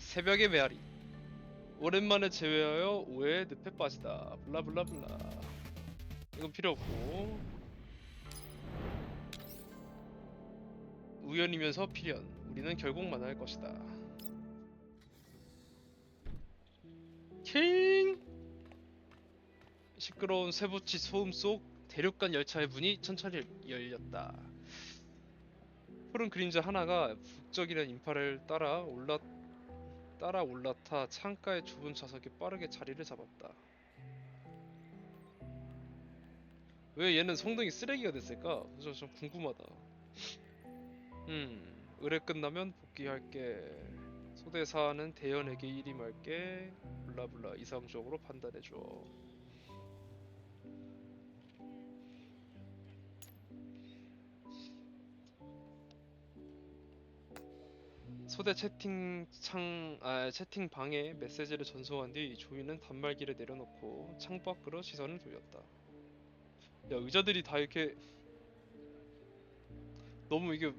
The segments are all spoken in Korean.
새벽의 메아리. 오랜만에 제외하여 오해의 늪에 빠지다. 블라블라블라. 이건 필요 없고. 우연이면서 필연. 우리는 결국 만날 것이다. 킹! 시끄러운 쇠붙이 소음 속 대륙간 열차의 문이 천천히 열렸다. 푸른 그림자 하나가 북적이는 인파를 따라 올라타 창가의 좁은 좌석에 빠르게 자리를 잡았다. 왜 얘는 성능이 쓰레기가 됐을까? 좀 궁금하다. 의뢰 끝나면 복귀할게. 소대사는 대연에게 일이 말게. 블라블라 이상적으로 판단해줘. 소대 채팅방에 메시지를 전송한 뒤 조이는 단말기를 내려놓고 창밖으로 시선을 돌렸다. 야, 의자들이 다 이렇게 너무 이게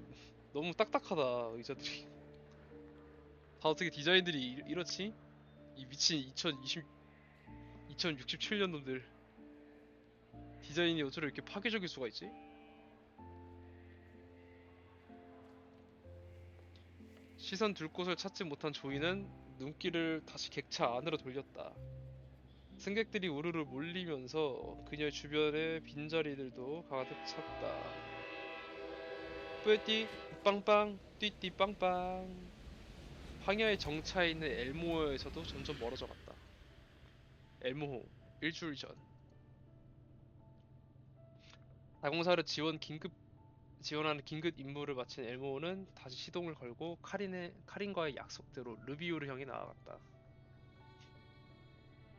너무 딱딱하다, 의자들이. 다 어떻게 디자인들이 이렇지? 이 미친 2067년 놈들. 디자인이 어쩌면 이렇게 파괴적일 수가 있지? 시선 둘 곳을 찾지 못한 조이는 눈길을 다시 객차 안으로 돌렸다. 승객들이 우르르 몰리면서 그녀의 주변에 빈자리들도 가득 찼다. 뿌띠 빵빵 띠띠 빵빵. 황야의 정차에 있는 엘모어에서도 점점 멀어져 갔다. 엘모호 일주일 전 다공사를 지원하는 긴급 임무를 마친 엘모어는 다시 시동을 걸고 카린과의 약속대로 르비우를 향해 나아갔다.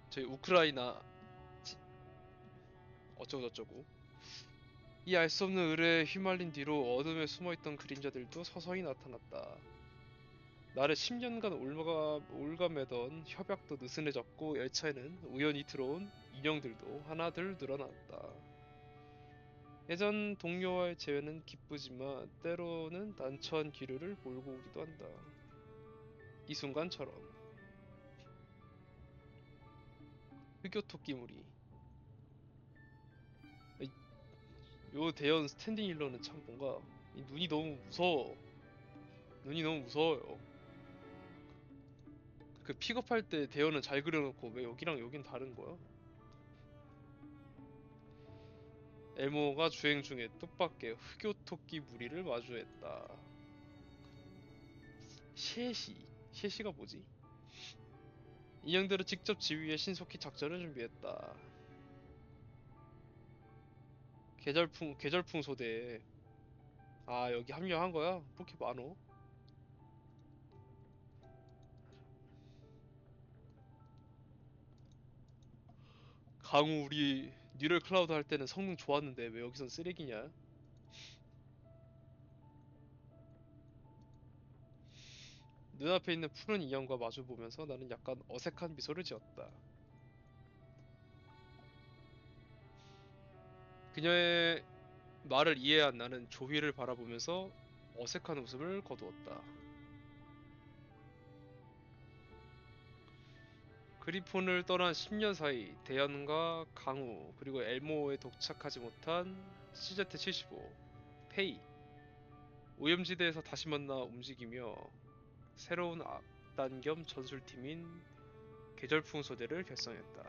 저희 우크라이나 어쩌고저쩌고. 이 알 수 없는 의뢰에 휘말린 뒤로 어둠에 숨어있던 그림자들도 서서히 나타났다. 나를 10년간 올가매던 협약도 느슨해졌고 열차에는 우연히 들어온 인형들도 하나둘 늘어났다. 예전 동료와의 재회는 기쁘지만 때로는 난처한 기류를 몰고 오기도 한다. 이 순간처럼 흑요토끼 무리. 요 대형 스탠딩 힐러는 참 뭔가 이 눈이 너무 무서워. 눈이 너무 무서워요. 그 픽업할 때 대현은 잘 그려놓고 왜 여기랑 여긴 다른 거야? 엘모가 주행 중에 뜻밖의 흑요토끼 무리를 마주했다. 셰시가 뭐지? 인형들은 직접 지휘에 신속히 작전을 준비했다. 계절풍 소대에. 아, 여기 합류한 거야? 뭐 이렇게 많어? 강우 우리 뉴럴 클라우드 할 때는 성능 좋았는데 왜 여기선 쓰레기냐? 눈앞에 있는 푸른 인형과 마주보면서 나는 약간 어색한 미소를 지었다. 그녀의 말을 이해한 나는 조휘를 바라보면서 어색한 웃음을 거두었다. 그리폰을 떠난 10년 사이 대현과 강우 그리고 엘모에 도착하지 못한 CZ-75 페이 오염지대에서 다시 만나 움직이며 새로운 악단 겸 전술팀인 계절풍 소대를 결성했다.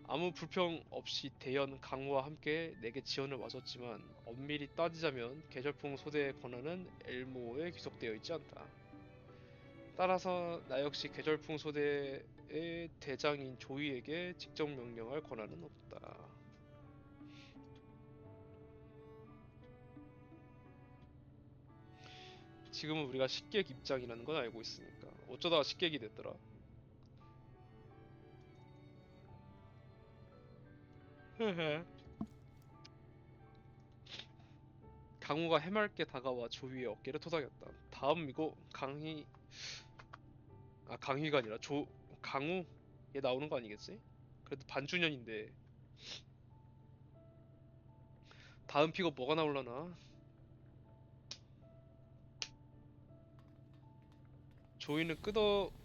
아무 불평 없이 대현 강우와 함께 내게 지원을 와줬지만 엄밀히 따지자면 계절풍 소대의 권한은 엘모에 귀속되어 있지 않다. 따라서 나 역시 계절풍 소대의 대장인 조이에게 직접 명령할 권한은 없다. 지금은 우리가 식객 입장이라는 건 알고 있으니까. 어쩌다가 식객이 됐더라. 강우가 해맑게 다가와 조이의 어깨를 토닥였다. 다음 이거 강희가 아니라 강우? 얘 나오는 거 아니겠지? 그래도 반주년인데 다음 픽업 뭐가 나올라나? 조이는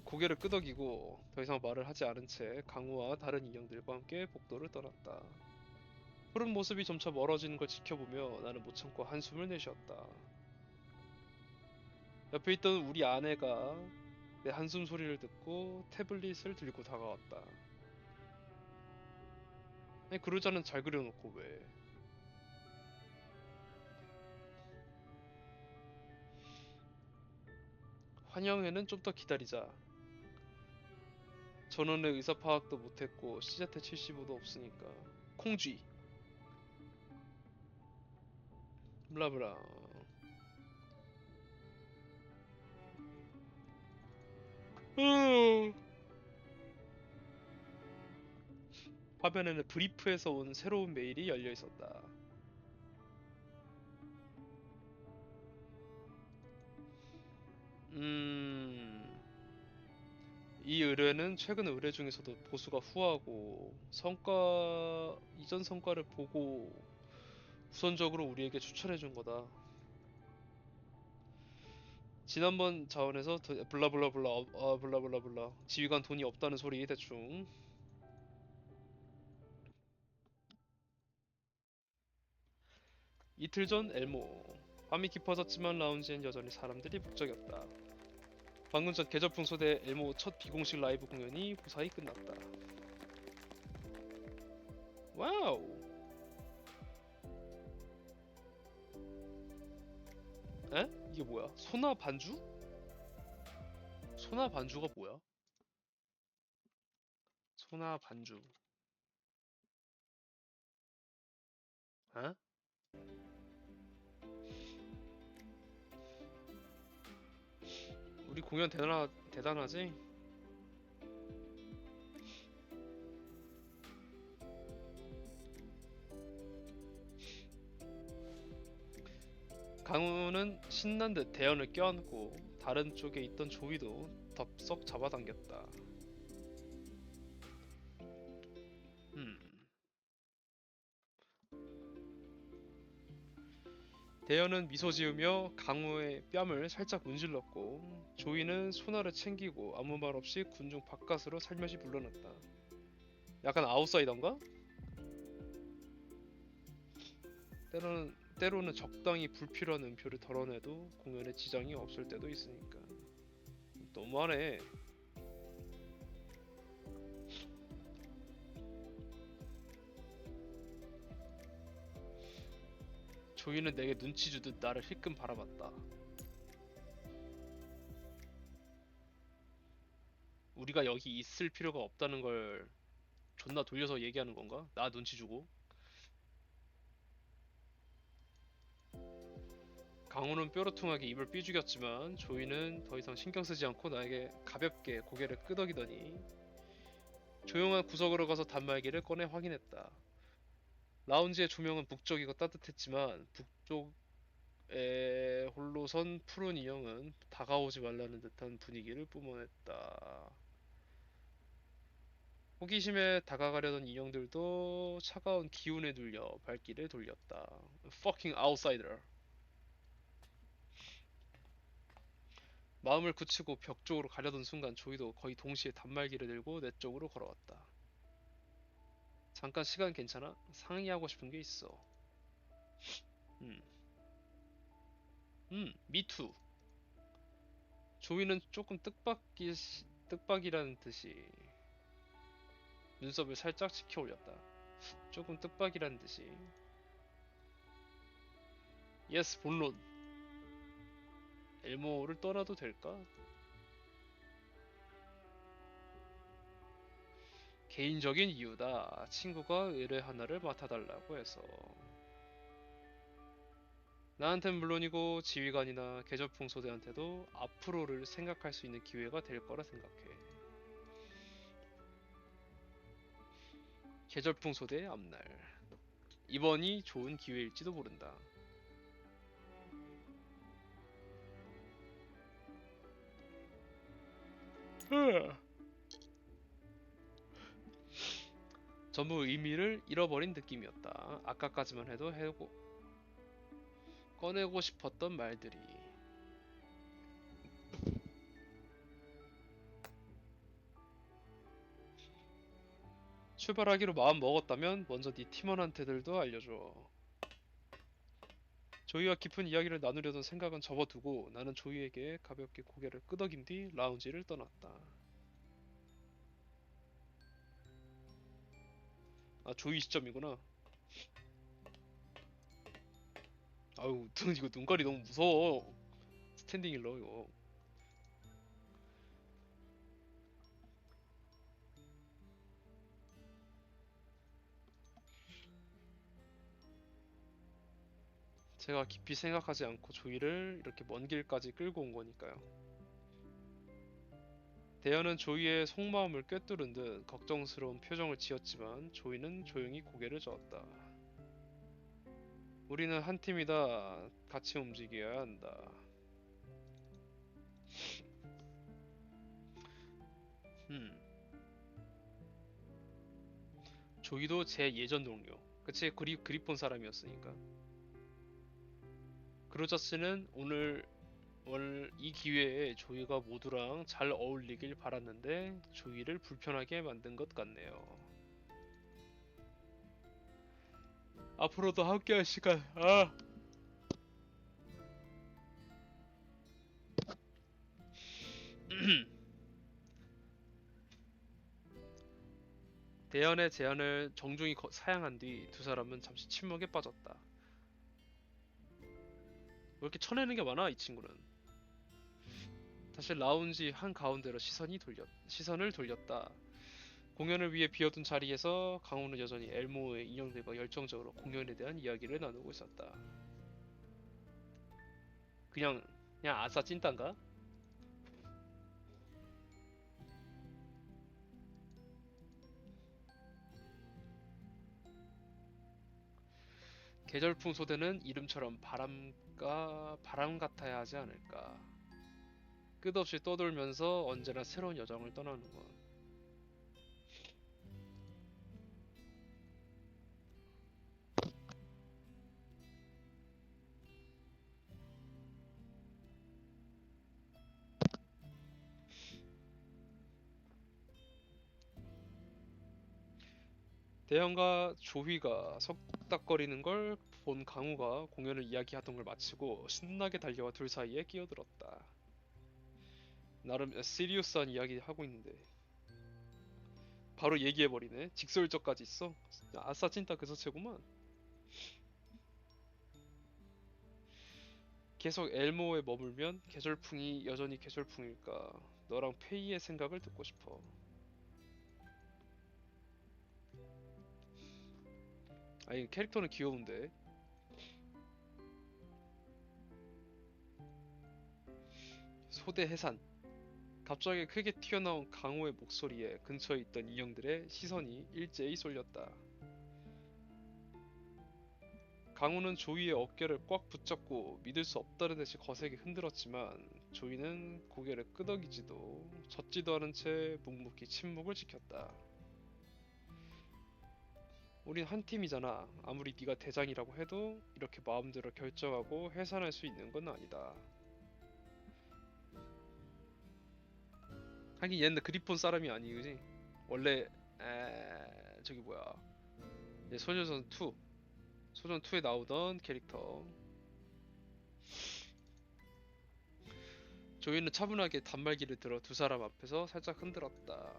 고개를 끄덕이고 더 이상 말을 하지 않은 채 강우와 다른 인형들과 함께 복도를 떠났다. 푸른 모습이 점차 멀어지는 걸 지켜보며 나는 못 참고 한숨을 내쉬었다. 옆에 있던 우리 아내가 내 한숨 소리를 듣고 태블릿을 들고 다가왔다. 아니 그러자는 잘 그려놓고 왜? 환영회는 좀 더 기다리자. 전원의 의사 파악도 못했고 시자테 75도 없으니까. 콩쥐. 블라블라. 화면에는 브리프에서 온 새로운 메일이 열려 있었다. 이 의뢰는 최근 의뢰 중에서도 보수가 후하고 이전 성과를 보고 우선적으로 우리에게 추천해 준 거다. 지난번 자원에서 블라블라블라 블라블라블라 지휘관 돈이 없다는 소리 대충. 이틀 전 엘모. 밤이 깊어졌지만 라운지엔 여전히 사람들이 북적였다. 방금 전 계절풍 소대 엘모 첫 비공식 라이브 공연이 무사히 끝났다. 와우. 에? 이게 뭐야? 소나 반주? 소나 반주가 뭐야? 소나 반주. 에? 우리 공연 대단하지? 강우는 신난 듯 대연을 껴안고 다른 쪽에 있던 조이도 덥석 잡아당겼다. 음. 대연은 미소 지으며 강우의 뺨을 살짝 문질렀고 조이는 소나를 챙기고 아무 말 없이 군중 바깥으로 살며시 물러났다. 약간 아웃사이더인가? 때로는 적당히 불필요한 음표를 덜어내도 공연에 지장이 없을 때도 있으니까. 너무하네. 조이는 내게 눈치 주듯 나를 힐끔 바라봤다. 우리가 여기 있을 필요가 없다는 걸 존나 돌려서 얘기하는 건가? 나 눈치 주고. 강호는 뾰루퉁하게 입을 삐죽였지만 조이는 더 이상 신경 쓰지 않고 나에게 가볍게 고개를 끄덕이더니 조용한 구석으로 가서 단말기를 꺼내 확인했다. 라운지의 조명은 북쪽이고 따뜻했지만 북쪽에 홀로 선 푸른 인형은 다가오지 말라는 듯한 분위기를 뿜어냈다. 호기심에 다가가려던 인형들도 차가운 기운에 눌려 발길을 돌렸다. Fucking outsider. 마음을 굳히고 벽 쪽으로 가려던 순간 조이도 거의 동시에 단말기를 들고 내 쪽으로 걸어왔다. 잠깐 시간 괜찮아? 상의하고 싶은 게 있어. 음, 미투. 조이는 조금 뜻밖이라는 듯이 눈썹을 살짝 치켜 올렸다. 조금 뜻밖이라는 듯이. 예스, 본론. 엘모를 떠나도 될까? 개인적인 이유다. 친구가 의뢰 하나를 맡아달라고 해서. 나한텐 물론이고 지휘관이나 계절풍 소대한테도 앞으로를 생각할 수 있는 기회가 될 거라 생각해. 계절풍 소대의 앞날. 이번이 좋은 기회일지도 모른다. 전부 의미를 잃어버린 느낌이었다. 아까까지만 해도 꺼내고 싶었던 말들이. 출발하기로 마음 먹었다면 먼저 네 팀원한테들도 알려줘. 조이와 깊은 이야기를 나누려던 생각은 접어두고 나는 조이에게 가볍게 고개를 끄덕인 뒤 라운지를 떠났다. 아, 조이 시점이구나. 아유, 이거 눈깔이 너무 무서워. 스탠딩 일러 이거. 제가 깊이 생각하지 않고 조이를 이렇게 먼 길까지 끌고 온 거니까요. 대현은 조이의 속마음을 꿰뚫은 듯 걱정스러운 표정을 지었지만 조이는 조용히 고개를 저었다. 우리는 한 팀이다. 같이 움직여야 한다. 음, 조이도 제 예전 동료. 그치, 그립본 사람이었으니까. 그로자스는 오늘 이 기회에 조이가 모두랑 잘 어울리길 바랐는데 조이를 불편하게 만든 것 같네요. 앞으로도 함께할 시간. 아, 대현의 제안을 정중히 사양한 뒤 두 사람은 잠시 침묵에 빠졌다. 왜 이렇게 쳐내는 게 많아, 이 친구는. 다시 라운지 한 가운데로 시선을 돌렸다. 공연을 위해 비어둔 자리에서 강호는 여전히 엘모의 인형들과 열정적으로 공연에 대한 이야기를 나누고 있었다. 그냥 그냥 아싸 찐딴가? 계절풍 소대는 이름처럼 바람 같아야 하지 않을까. 끝없이 떠돌면서 언제나 새로운 여정을 떠나는 것. 대현과 조휘가 속닥거리는 걸 본 강우가 공연을 이야기하던 걸 마치고 신나게 달려와 둘 사이에 끼어들었다. 나름 시리우스한 이야기 하고 있는데 바로 얘기해버리네. 직설적까지 있어. 아싸 찐따 그 자체구만. 계속 엘모에 머물면 계절풍이 여전히 계절풍일까. 너랑 페이의 생각을 듣고 싶어. 아니 캐릭터는 귀여운데. 소대 해산. 갑자기 크게 튀어나온 강호의 목소리에 근처에 있던 인형들의 시선이 일제히 쏠렸다. 강호는 조이의 어깨를 꽉 붙잡고 믿을 수 없다는 듯이 거세게 흔들었지만 조이는 고개를 끄덕이지도 젖지도 않은 채 묵묵히 침묵을 지켰다. 우린 한 팀이잖아. 아무리 네가 대장이라고 해도 이렇게 마음대로 결정하고 해산할 수 있는 건 아니다. 하긴 얘는 그리폰 사람이 아니지. 원래 저기 뭐야. 얘 소녀전 2, 소전 2에 나오던 캐릭터. 조이는 차분하게 단말기를 들어 두 사람 앞에서 살짝 흔들었다.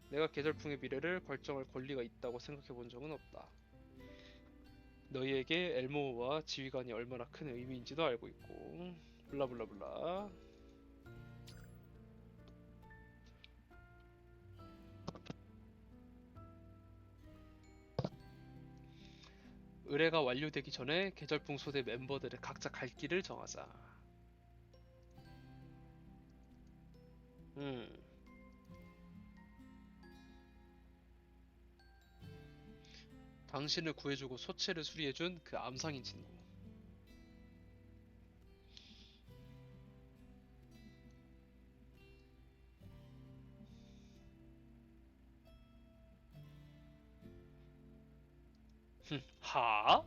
내가 계절풍의 미래를 결정할 권리가 있다고 생각해 본 적은 없다. 너희에게 엘모어와 지휘관이 얼마나 큰 의미인지도 알고 있고 블라블라블라. 의뢰가 완료되기 전에 계절풍 소대 멤버들의 각자 갈 길을 정하자. 음, 당신을 구해주고 소체를 수리해준 그 암상인 친구. 하?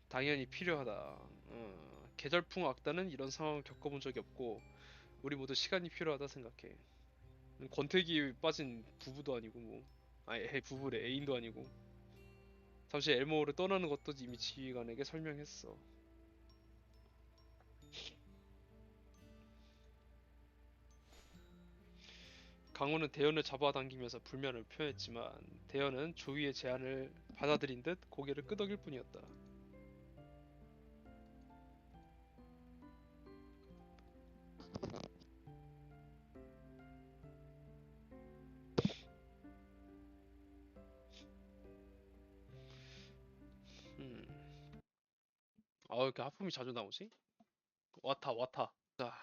당연히 필요하다. 계절풍 악단은 이런 상황을 겪어본 적이 없고 우리 모두 시간이 필요하다 생각해. 권태기에 빠진 부부도 아니고 뭐 아니 부부래 애인도 아니고 잠시 엘모어를 떠나는 것도 이미 지휘관에게 설명했어. 강호는 대연을 잡아당기면서 불만을 표했지만 대연은 조이의 제안을 받아들인 듯 고개를 끄덕일 뿐이었다. 음. 아, 왜 이렇게 하품이 자주 나오지? 와타, 와타. 자,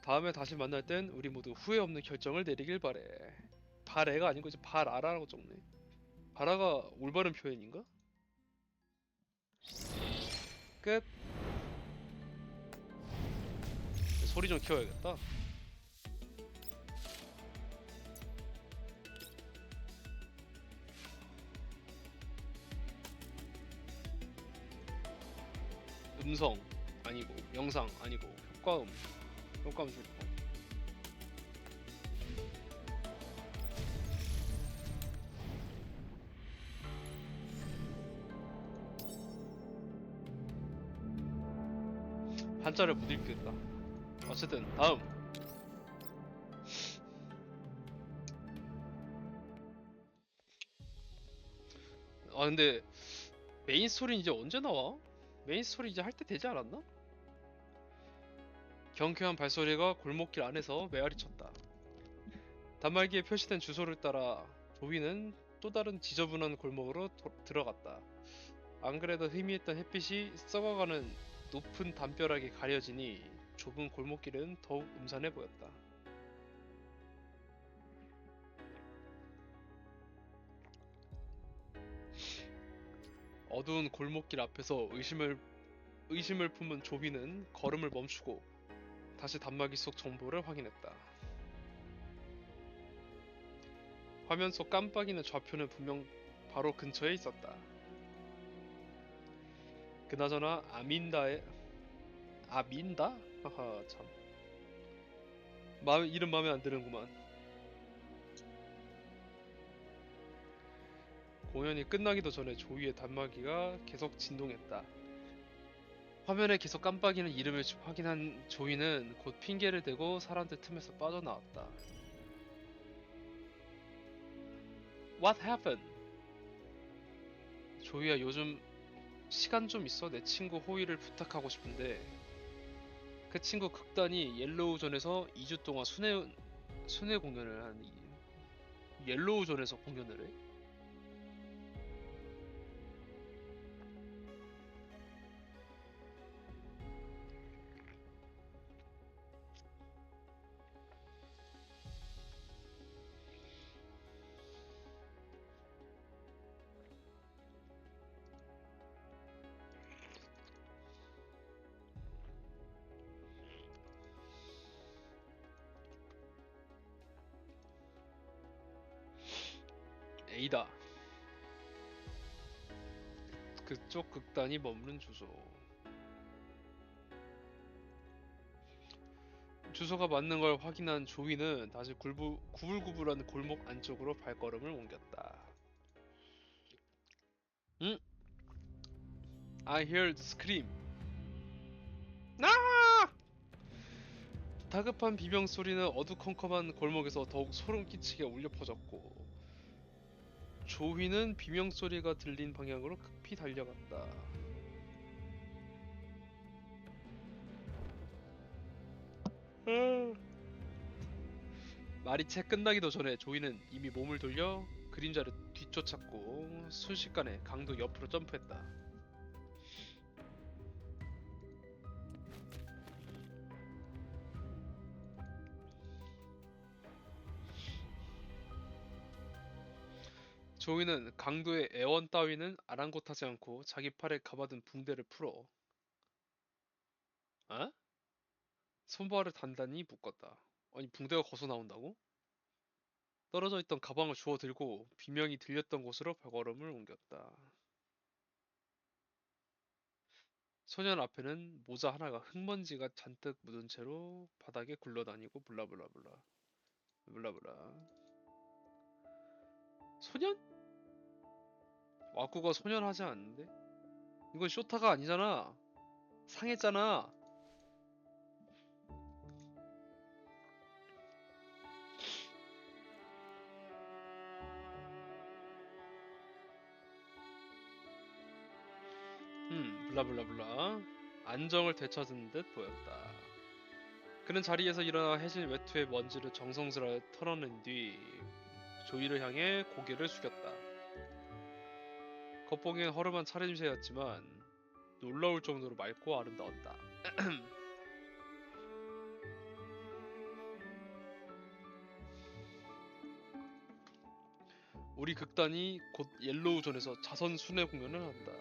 다음에 다시 만날 땐 우리 모두 후회 없는 결정을 내리길 바래. 바래가 아니고 이제 바라라고 적네. 바라가 올바른 표현인가? 끝. 소리 좀 키워야겠다. 음성 아니고 영상 아니고 효과음 줄이고. 한자를 못 읽겠다. 어쨌든 다음. 아 근데 메인 스토리 이제 언제 나와? 메인 스토리 이제 할 때 되지 않았나? 경쾌한 발소리가 골목길 안에서 메아리 쳤다. 단말기에 표시된 주소를 따라 조이는 또 다른 지저분한 골목으로 들어갔다. 안 그래도 희미했던 햇빛이 썩어가는 높은 담벼락이 가려지니 좁은 골목길은 더욱 음산해 보였다. 어두운 골목길 앞에서 의심을 품은 조비는 걸음을 멈추고 다시 단말기 속 정보를 확인했다. 화면 속 깜빡이는 좌표는 분명 바로 근처에 있었다. 그나저나 아민다? 하하 참 이름 마음에 안 드는구만. 공연이 끝나기도 전에 조이의 단말기가 계속 진동했다. 화면에 계속 깜빡이는 이름을 확인한 조이는 곧 핑계를 대고 사람들 틈에서 빠져나왔다. What happened? 조이야 요즘 시간 좀 있어? 내 친구 호이를 부탁하고 싶은데 그 친구 극단이 옐로우존에서 2주 동안 순회 공연을 옐로우존에서 공연을 해? A다. 그쪽 극단이 머무는 주소. 주소가 맞는 걸 확인한 조이는 다시 구불구불한 골목 안쪽으로 발걸음을 옮겼다. 응? I heard scream. 아! 다급한 비명 소리는 어두컴컴한 골목에서 더욱 소름 끼치게 울려 퍼졌고 조이는 비명 소리가 들린 방향으로 급히 달려갔다. 말이 채 끝나기도 전에 조이는 이미 몸을 돌려 그림자를 뒤쫓았고 순식간에 강도 옆으로 점프했다. 조이는 강도의 애원 따위는 아랑곳하지 않고 자기 팔에 감아둔 붕대를 풀어 어? 손발을 단단히 묶었다. 아니 붕대가 거서 나온다고? 떨어져 있던 가방을 주워 들고 비명이 들렸던 곳으로 발걸음을 옮겼다. 소년 앞에는 모자 하나가 흙먼지가 잔뜩 묻은 채로 바닥에 굴러다니고 블라블라블라 블라블라. 소년? 와꾸가 소년하지 않는데? 이건 쇼타가 아니잖아. 상했잖아. 블라블라블라. 안정을 되찾은 듯 보였다. 그는 자리에서 일어나 해진 외투의 먼지를 정성스레 털어낸 뒤 조이를 향해 고개를 숙였다. 겉보기엔 허름한 차림새였지만 놀라울 정도로 맑고 아름다웠다. 우리 극단이 곧 옐로우존에서 자선 순회 공연을 한다.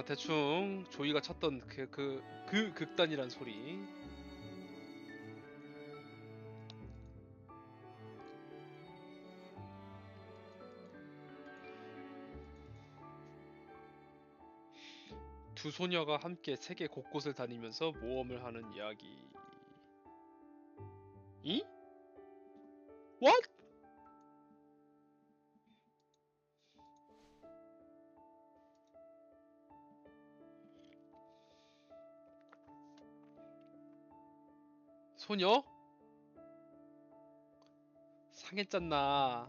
대충 조이가 찾던 그 극단이란 소리. 두 소녀가 함께 세계 곳곳을 다니면서 모험을 하는 이야기. 이? What? 소녀? 상했잖아.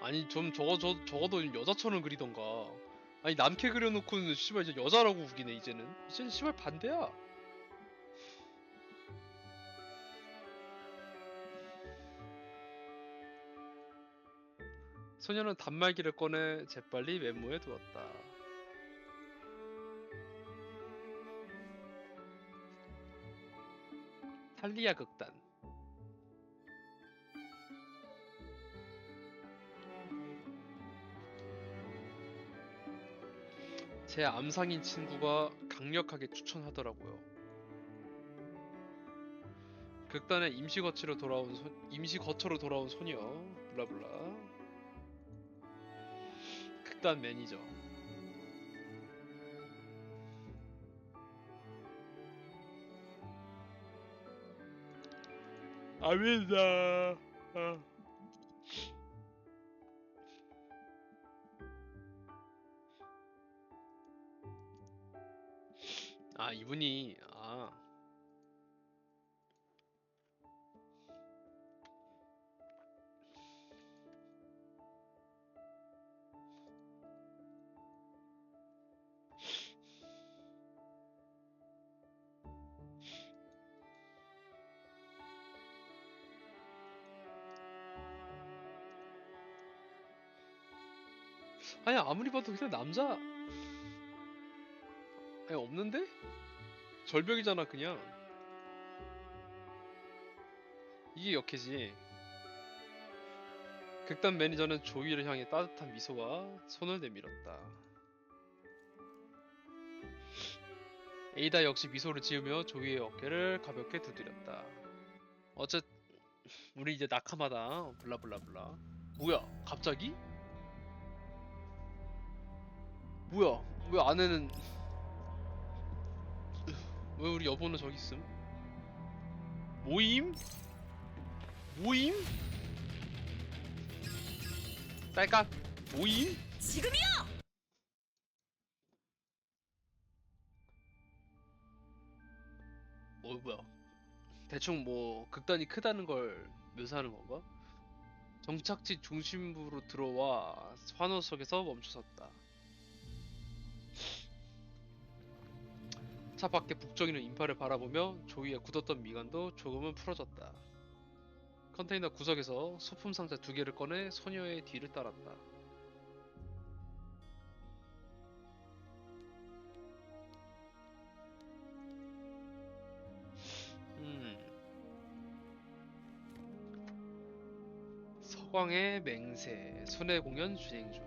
아니 좀 적어도 여자처럼 그리던가. 아니 남캐 그려놓고는 씨발 이제 여자라고 우기네 이제는 씨발 반대야. 소녀는 단말기를 꺼내 재빨리 메모에 두었다. 탈리아 극단. 제 암상인 친구가 강력하게 추천하더라고요. 극단의 임시 거처로 돌아온 소녀. 블라블라. 극단 매니저. 아니다. 이분이 아니 아무리 봐도 그냥 남자 아니 없는데? 절벽이잖아 그냥. 이게 역해지. 극단 매니저는 조이를 향해 따뜻한 미소와 손을 내밀었다. 에이다 역시 미소를 지으며 조이의 어깨를 가볍게 두드렸다. 어째 우리 이제 낙하마다 블라블라블라. 뭐야 갑자기? 뭐야 왜 아내는 왜 우리 여보는 저기 있음? 모임? 모임? 딸깍 모임? 지금이요! 뭐야 대충 뭐 극단이 크다는 걸 묘사하는 건가? 정착지 중심부로 들어와 환호석에서 멈춰섰다. 차 밖에 북적이는 인파를 바라보며 조이의 굳었던 미간도 조금은 풀어졌다. 컨테이너 구석에서 소품 상자 2개를 꺼내 소녀의 뒤를 따랐다. 음, 서광의 맹세, 순회 공연 진행 중.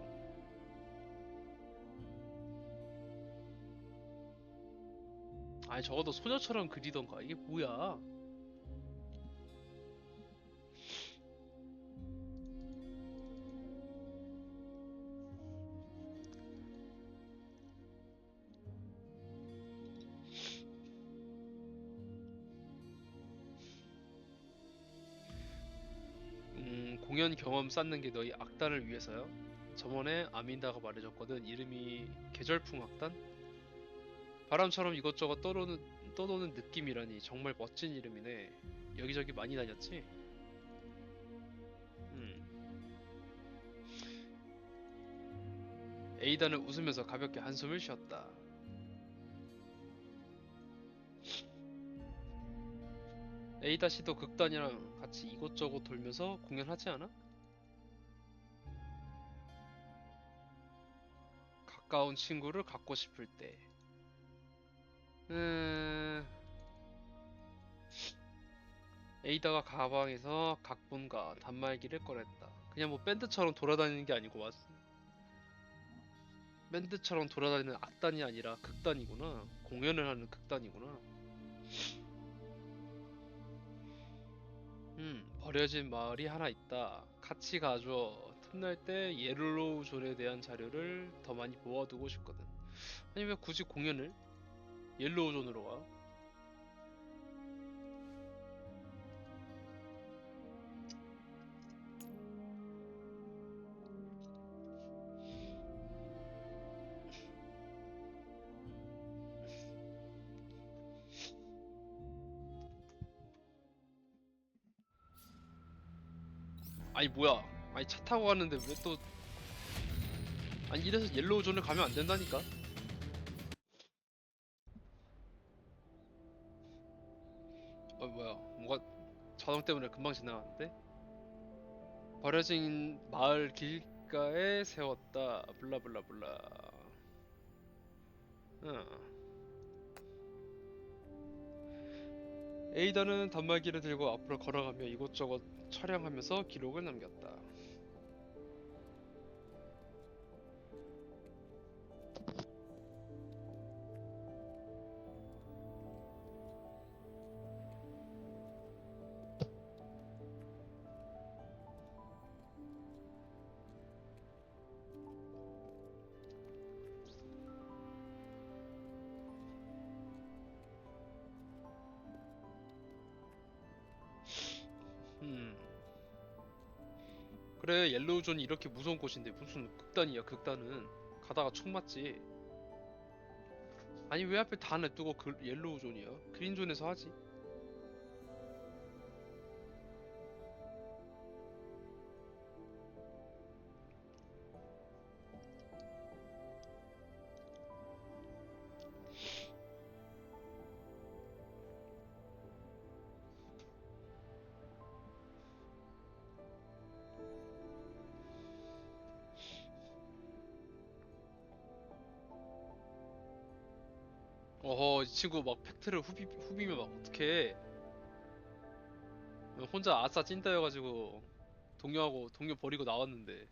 아니 적어도 소녀처럼 그리던가. 이게 뭐야? 공연 경험 쌓는 게 너희 악단을 위해서요? 저번에 아민다가 말해줬거든. 이름이 계절풍 악단? 바람처럼 이것저것 떠도는 느낌이라니 정말 멋진 이름이네. 여기저기 많이 다녔지? 음. 에이다는 웃으면서 가볍게 한숨을 쉬었다. 에이다 씨도 극단이랑 같이 이곳저곳 돌면서 공연하지 않아? 가까운 친구를 갖고 싶을 때. 음... 에이다가 가방에서 각본과 단말기를 꺼냈다. 그냥 뭐 밴드처럼 돌아다니는 게 아니고 밴드처럼 돌아다니는 악단이 아니라 극단이구나. 공연을 하는 극단이구나. 버려진 마을이 하나 있다. 같이 가줘. 틈날 때 옐로우 존에 대한 자료를 더 많이 모아두고 싶거든. 아니 왜 굳이 공연을 옐로우 존으로 가? 아니 뭐야? 아니 차 타고 가는데 왜 또 아니 이래서 옐로우 존을 가면 안 된다니까? 뭐야? 뭔가 자동 때문에 금방 지나가는데? 버려진 마을 길가에 세웠다. 블라블라블라. 응. 에이다는 단말기를 들고 앞으로 걸어가며 이곳저곳 촬영하면서 기록을 남겼다. 음. 그래, 옐로우존이 이렇게 무서운 곳인데 무슨 극단이야, 극단은. 가다가 총 맞지. 아니, 왜 하필 다 냅두고 옐로우존이야? 그린존에서 하지. 어허, 이 친구 막 팩트를 후비면 막 어떡해. 혼자 아싸 찐따여가지고 동료 버리고 나왔는데.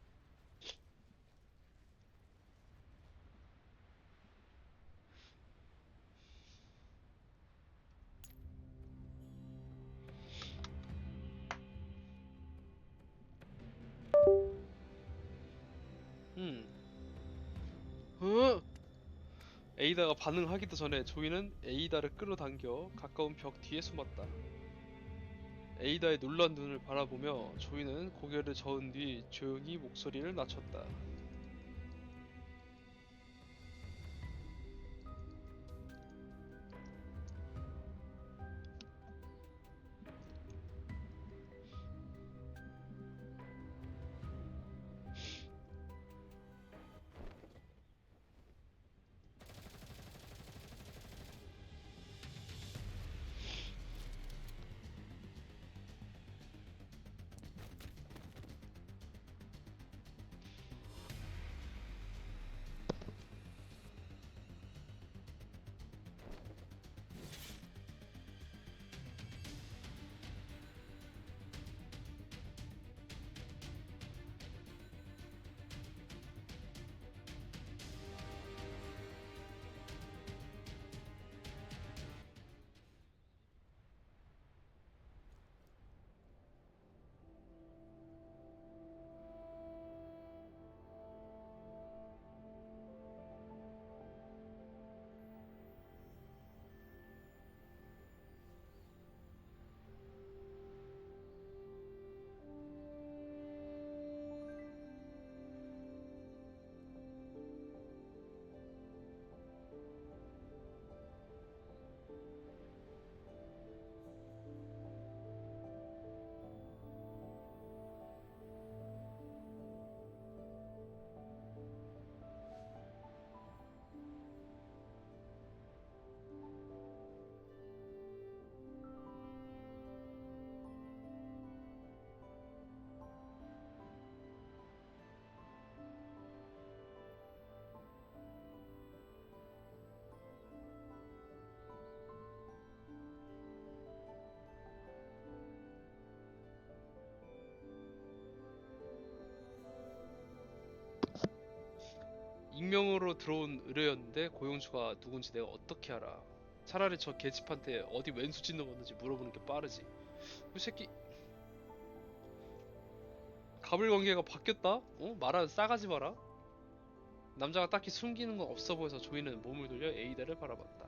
음. 어? 에이다가 반응하기도 전에 조이는 에이다를 끌어당겨 가까운 벽 뒤에 숨었다. 에이다의 놀란 눈을 바라보며 조이는 고개를 저은 뒤 조용히 목소리를 낮췄다. 익명으로 들어온 의뢰였는데 고용주가 누군지 내가 어떻게 알아? 차라리 저 계집한테 어디 왼수 짓는 놈었는지 물어보는 게 빠르지. 이 새끼 가불관계가 바뀌었다? 어? 말하는 싸가지 마라. 남자가 딱히 숨기는 건 없어 보여서 조이는 몸을 돌려 에이다를 바라봤다.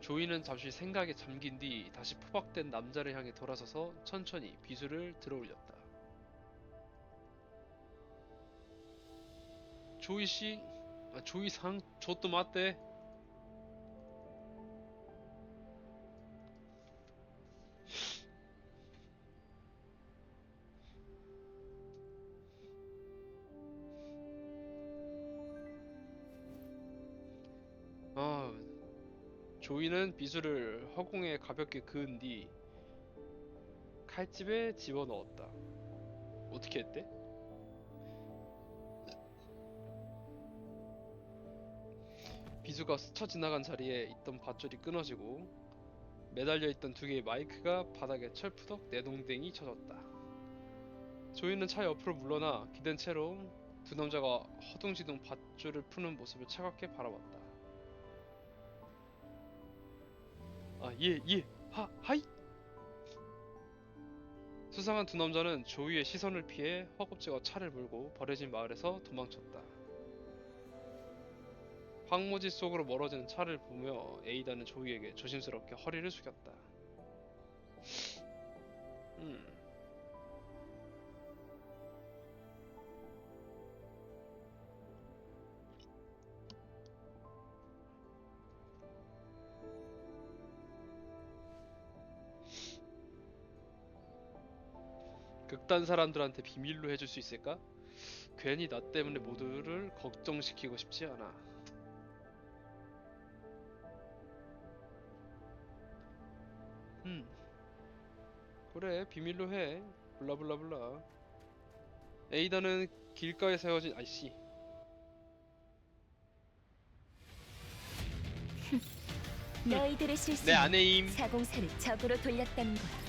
조이는 잠시 생각에 잠긴 뒤 다시 포박된 남자를 향해 돌아서서 천천히 비수를 들어올렸다. 조이씨, 조이상, 저또 맞대. 아, 조이는 비수를 허공에 가볍게 그은 뒤 칼집에 집어넣었다. 어떻게 했대? 비수가 스쳐 지나간 자리에 있던 밧줄이 끊어지고 매달려 있던 두 개의 마이크가 바닥에 철푸덕 내동댕이 쳐졌다. 조이는 차 옆으로 물러나 기댄 채로 두 남자가 허둥지둥 밧줄을 푸는 모습을 차갑게 바라봤다. 아, 예, 하이! 수상한 두 남자는 조이의 시선을 피해 허겁지겁 차를 몰고 버려진 마을에서 도망쳤다. 황무지 속으로 멀어지는 차를 보며 에이다는 조이에게 조심스럽게 허리를 숙였다. 음, 극단 사람들한테 비밀로 해줄 수 있을까? 괜히 나 때문에 모두를 걱정시키고 싶지 않아. 음, 그래, 비밀로 해. 블라블라블라. 에이다는 길가에 세워진 아이씨. 너희들의 내 실수는 아내임. 사공사를 적으로 돌렸다는 거야.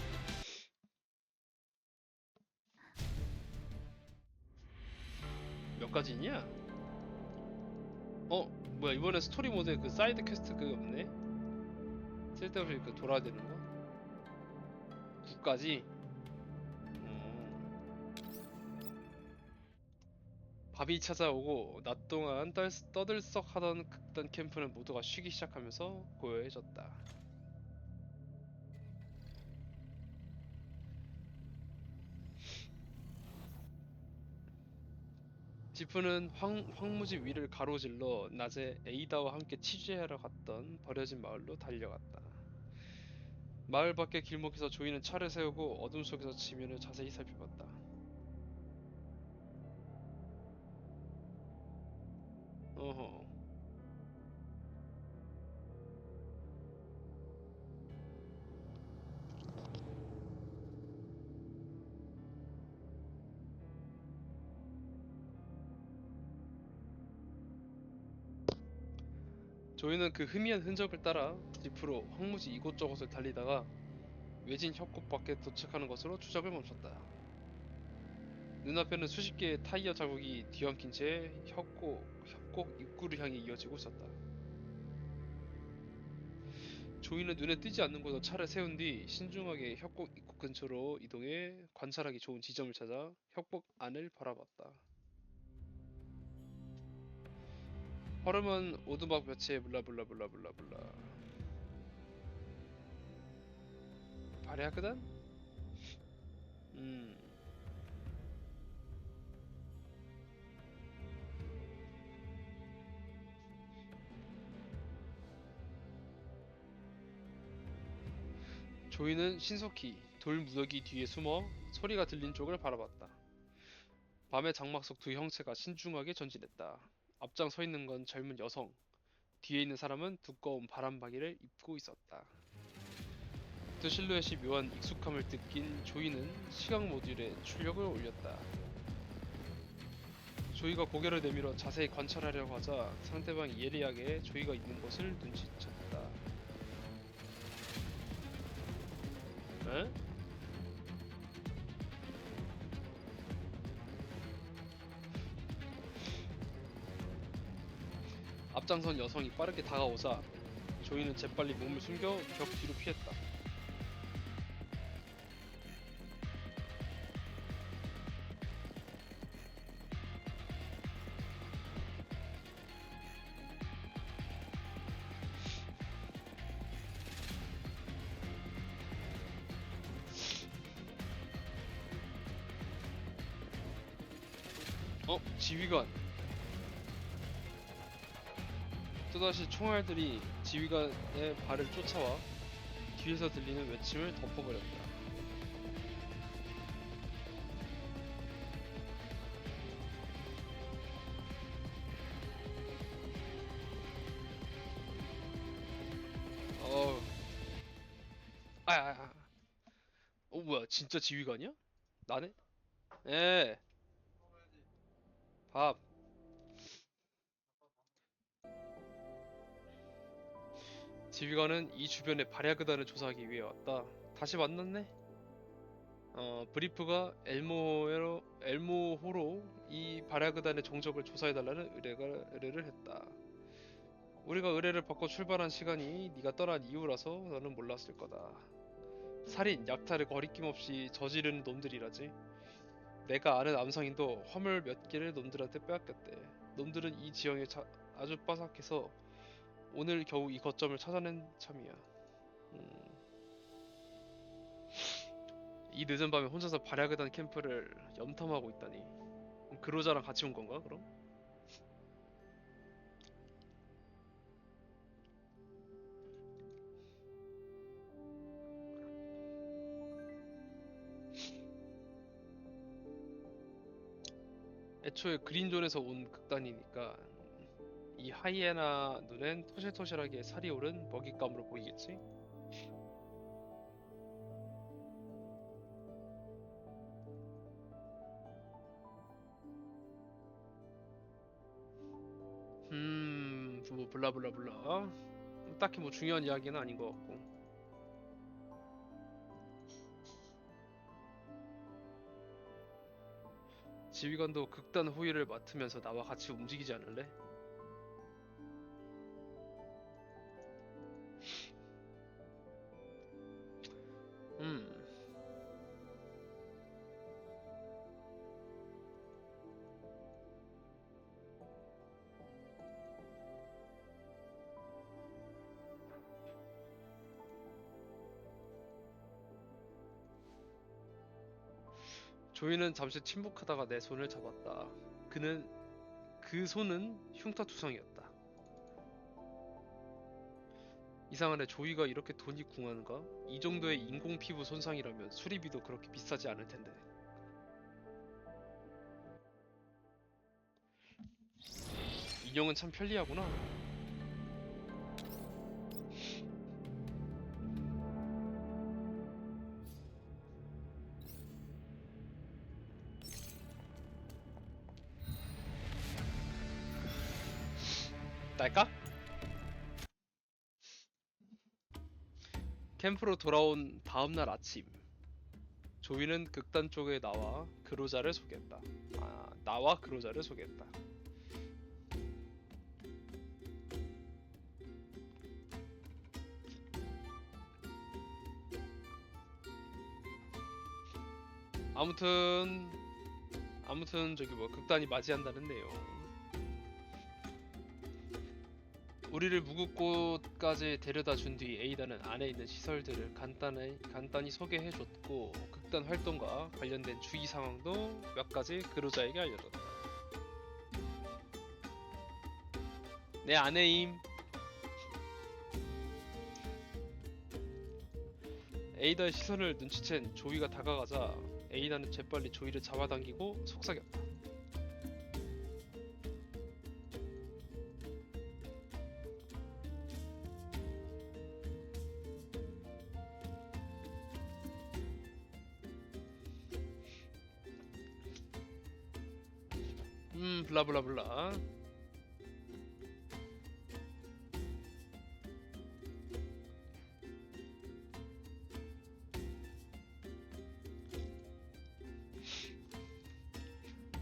몇 가지 있냐? 어, 뭐야, 이번에 스토리 모드에 그 사이드 퀘스트 그 없네? 쓸데없이 그 돌아야 되는 거? 9까지? 밥이 찾아오고 낮 동안 떠들썩 하던 극단 캠프는 모두가 쉬기 시작하면서 고요해졌다. 지프는 황무지 위를 가로질러 낮에 에이다와 함께 취재하러 갔던 버려진 마을로 달려갔다. 마을 밖의 길목에서 조이는 차를 세우고 어둠 속에서 지면을 자세히 살펴봤다. 어허. 조이는 그 희미한 흔적을 따라 지프로 황무지 이곳저곳을 달리다가 외진 협곡 밖에 도착하는 것으로 추적을 멈췄다. 눈앞에는 수십 개의 타이어 자국이 뒤엉킨 채 협곡 입구를 향해 이어지고 있었다. 조이는 눈에 띄지 않는 곳에 차를 세운 뒤 신중하게 협곡 입구 근처로 이동해 관찰하기 좋은 지점을 찾아 협곡 안을 바라봤다. 허름한 오두막 볕에 블라블라블라블라블라. 바레아크단? 음. 조이는 신속히 돌 무더기 뒤에 숨어 소리가 들린 쪽을 바라봤다. 밤의 장막 속 두 형체가 신중하게 전진했다. 앞장 서 있는 건 젊은 여성, 뒤에 있는 사람은 두꺼운 바람박이를 입고 있었다. 두 실루엣이 묘한 익숙함을 느낀 조이는 시각 모듈에 출력을 올렸다. 조이가 고개를 내밀어 자세히 관찰하려고 하자 상대방이 예리하게 조이가 있는 곳을 눈치챘다. 에? 앞장선 여성이 빠르게 다가오자 조이는 재빨리 몸을 숨겨 벽 뒤로 피했다. 지휘관. 또다시 총알들이 지휘관의 발을 쫓아와 뒤에서 들리는 외침을 덮어버렸다. 어, 뭐야, 진짜 지휘관이야? 나네? 에, 밥. 지휘관은 이 주변의 발야그단을 조사하기 위해 왔다. 다시 만났네? 브리프가 엘모호로 이 발야그단의 정적을 조사해달라는 의뢰를 했다. 우리가 의뢰를 받고 출발한 시간이 네가 떠난 이후라서 너는 몰랐을 거다. 살인, 약탈을 거리낌 없이 저지르는 놈들이라지. 내가 아는 암상인도 화물 몇 개를 놈들한테 빼앗겼대. 놈들은 이 지형에 아주 빠삭해서 오늘 겨우 이 거점을 찾아낸 참이야. 이 늦은 밤에 혼자서 발야그단 캠프를 염탐하고 있다니. 그로자랑 같이 온 건가, 그럼? 애초에 그린존에서 온 극단이니까 이 하이에나 눈엔 토실토실하게 살이 오른 먹잇감으로 보이겠지? 뭐 블라블라블라. 딱히 뭐 중요한 이야기는 아닌 것 같고. 지휘관도 극단 호위를 맡으면서 나와 같이 움직이지 않을래? 음. 조이는 잠시 침묵하다가 내 손을 잡았다. 그 손은 흉터투성이었다. 이상하네, 조이가 이렇게 돈이 궁한가? 이 정도의 인공 피부 손상이라면 수리비도 그렇게 비싸지 않을 텐데. 인형은 참 편리하구나. 딸까? 캠프로 돌아온 다음날 아침, 조이는 극단 쪽에 나와 그로자를 소개했다. 나와 그로자를 소개했다. 아무튼 저기 뭐 극단이 맞이한다는 내용. 우리를 묵을 곳까지 데려다 준 뒤 에이다는 안에 있는 시설들을 간단히 소개해줬고 극단 활동과 관련된 주의 상황도 몇 가지 그로자에게 알려줬다. 내 아내임. 에이다의 시선을 눈치챈 조이가 다가가자 에이다는 재빨리 조이를 잡아당기고 속삭였다. 블라블라블라.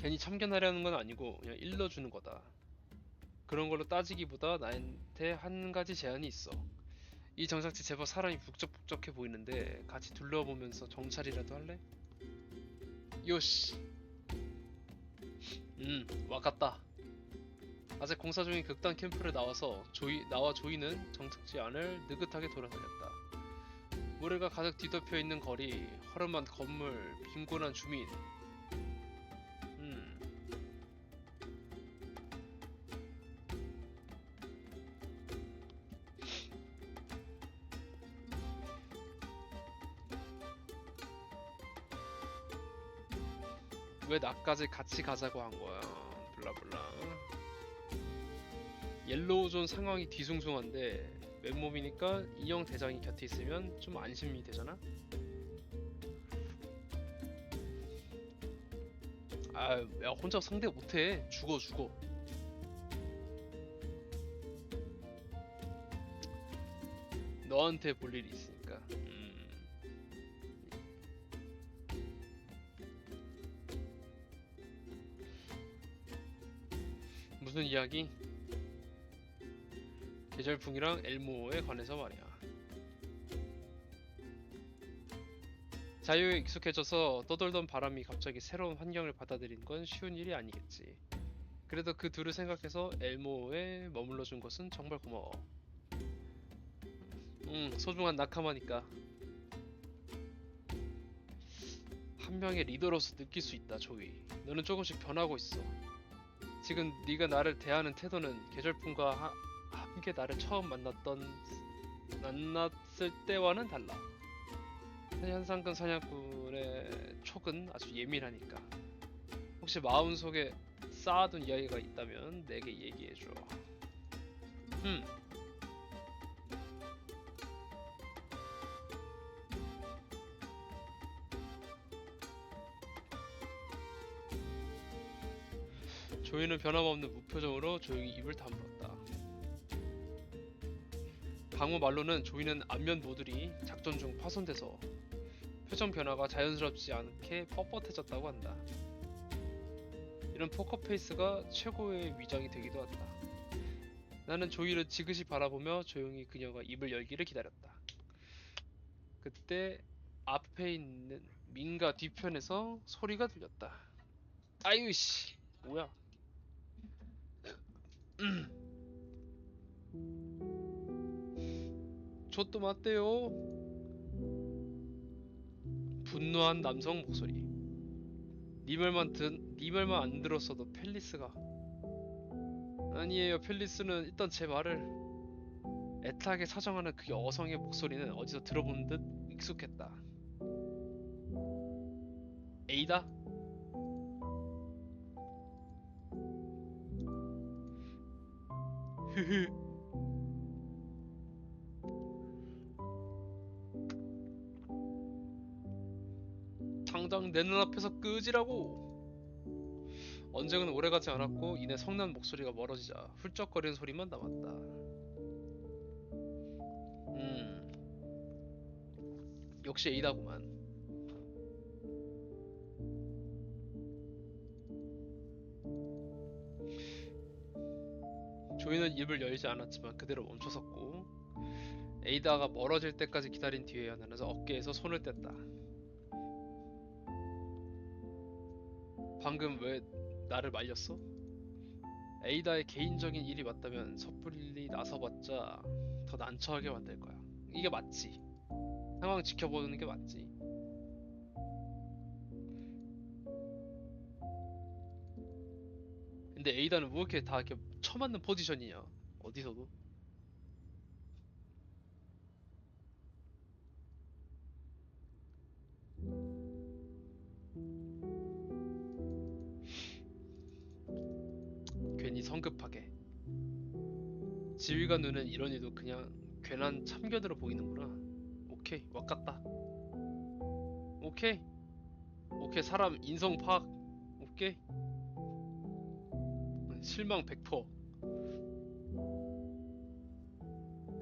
괜히 참견하려는 건 아니고 그냥 일러주는 거다. 그런 걸로 따지기보다 나한테 한 가지 제안이 있어. 이 정착지 제법 사람이 북적북적해 보이는데 같이 둘러보면서 정찰이라도 할래? 요시. 와갔다. 아직 공사 중인 극단 캠프를 나와 조이는 정착지 안을 느긋하게 돌아다녔다. 모래가 가득 뒤덮여 있는 거리, 허름한 건물, 빈곤한 주민. 음, 왜 나까지 같이 가자고 한 거야? 블라블라. 옐로우존 상황이 뒤숭숭한데 맨몸이니까 인형 대장이 곁에 있으면 좀 안심이 되잖아? 아, 야, 혼자 상대 못해. 죽어, 죽어. 너한테 볼 일이 있으니까. 무슨 이야기? 계절풍이랑 엘모에 관해서 말이야. 자유에 익숙해져서 떠돌던 바람이 갑자기 새로운 환경을 받아들이는 건 쉬운 일이 아니겠지. 그래도 그 둘을 생각해서 엘모에 머물러준 것은 정말 고마워. 소중한 나카마니까. 한 명의 리더로서 느낄 수 있다, 조이. 너는 조금씩 변하고 있어. 지금 네가 나를 대하는 태도는 계절풍과 함께 나를 처음 만났을 때와는 달라. 현상금 사냥꾼의 촉은 아주 예민하니까. 혹시 마음속에 쌓아둔 이야기가 있다면 내게 얘기해줘. 음, 조이는 변함없는 무표정으로 조용히 입을 다물었다. 강호 말로는 조이는 안면 모듈이 작전 중 파손돼서 표정 변화가 자연스럽지 않게 뻣뻣해졌다고 한다. 이런 포커페이스가 최고의 위장이 되기도 한다. 나는 조이를 지그시 바라보며 조용히 그녀가 입을 열기를 기다렸다. 그때 앞에 있는 민가 뒤편에서 소리가 들렸다. 아유씨, 뭐야? 저또 맞대요. 분노한 남성 목소리. 네 말만 안 들었어도 펠리스가. 아니에요. 펠리스는 일단 제 말을. 애타게 사정하는 그 여성의 목소리는 어디서 들어본 듯 익숙했다. 에이다? 흐흐. 당장 내 눈앞에서 끄지라고. 언쟁은 오래가지 않았고 이내 성난 목소리가 멀어지자 훌쩍거리는 소리만 남았다. 역시 에이다구만. 조이는 입을 열지 않았지만 그대로 멈춰섰고 에이다가 멀어질 때까지 기다린 뒤에야 나는 어깨에서 손을 뗐다. 방금 왜 나를 말렸어? 에이다의 개인적인 일이 맞다면 섣불리 나서봤자 더 난처하게 만들 거야. 이게 맞지. 상황 지켜보는 게 맞지. 근데 에이다는 왜 이렇게 다 이렇게 처맞는 포지션이냐? 어디서도? 괜히 성급하게. 지휘관 눈엔 이런 일도 그냥 괜한 참견으로 보이는구나. 오케이, 왁같다. 오케이, 오케이, 사람 인성 파악. 오케이, 실망 100%.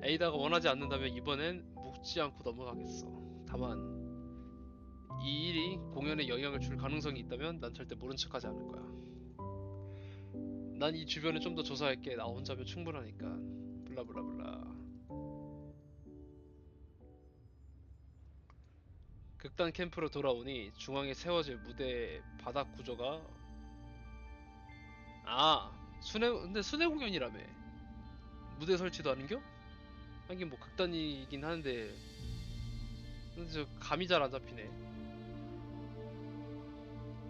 에이다가 원하지 않는다면 이번엔 묵지 않고 넘어가겠어. 다만 이 일이 공연에 영향을 줄 가능성이 있다면 난 절대 모른 척하지 않을 거야. 난 이 주변에 좀 더 조사할게. 나 혼자면 충분하니까. 블라블라블라. 극단 캠프로 돌아오니 중앙에 세워질 무대 바닥 구조가 순회 근데 순회 공연이라며. 무대 설치도 하는겨? 하긴 뭐 극단이긴 하는데 근데 저 감이 잘 안 잡히네.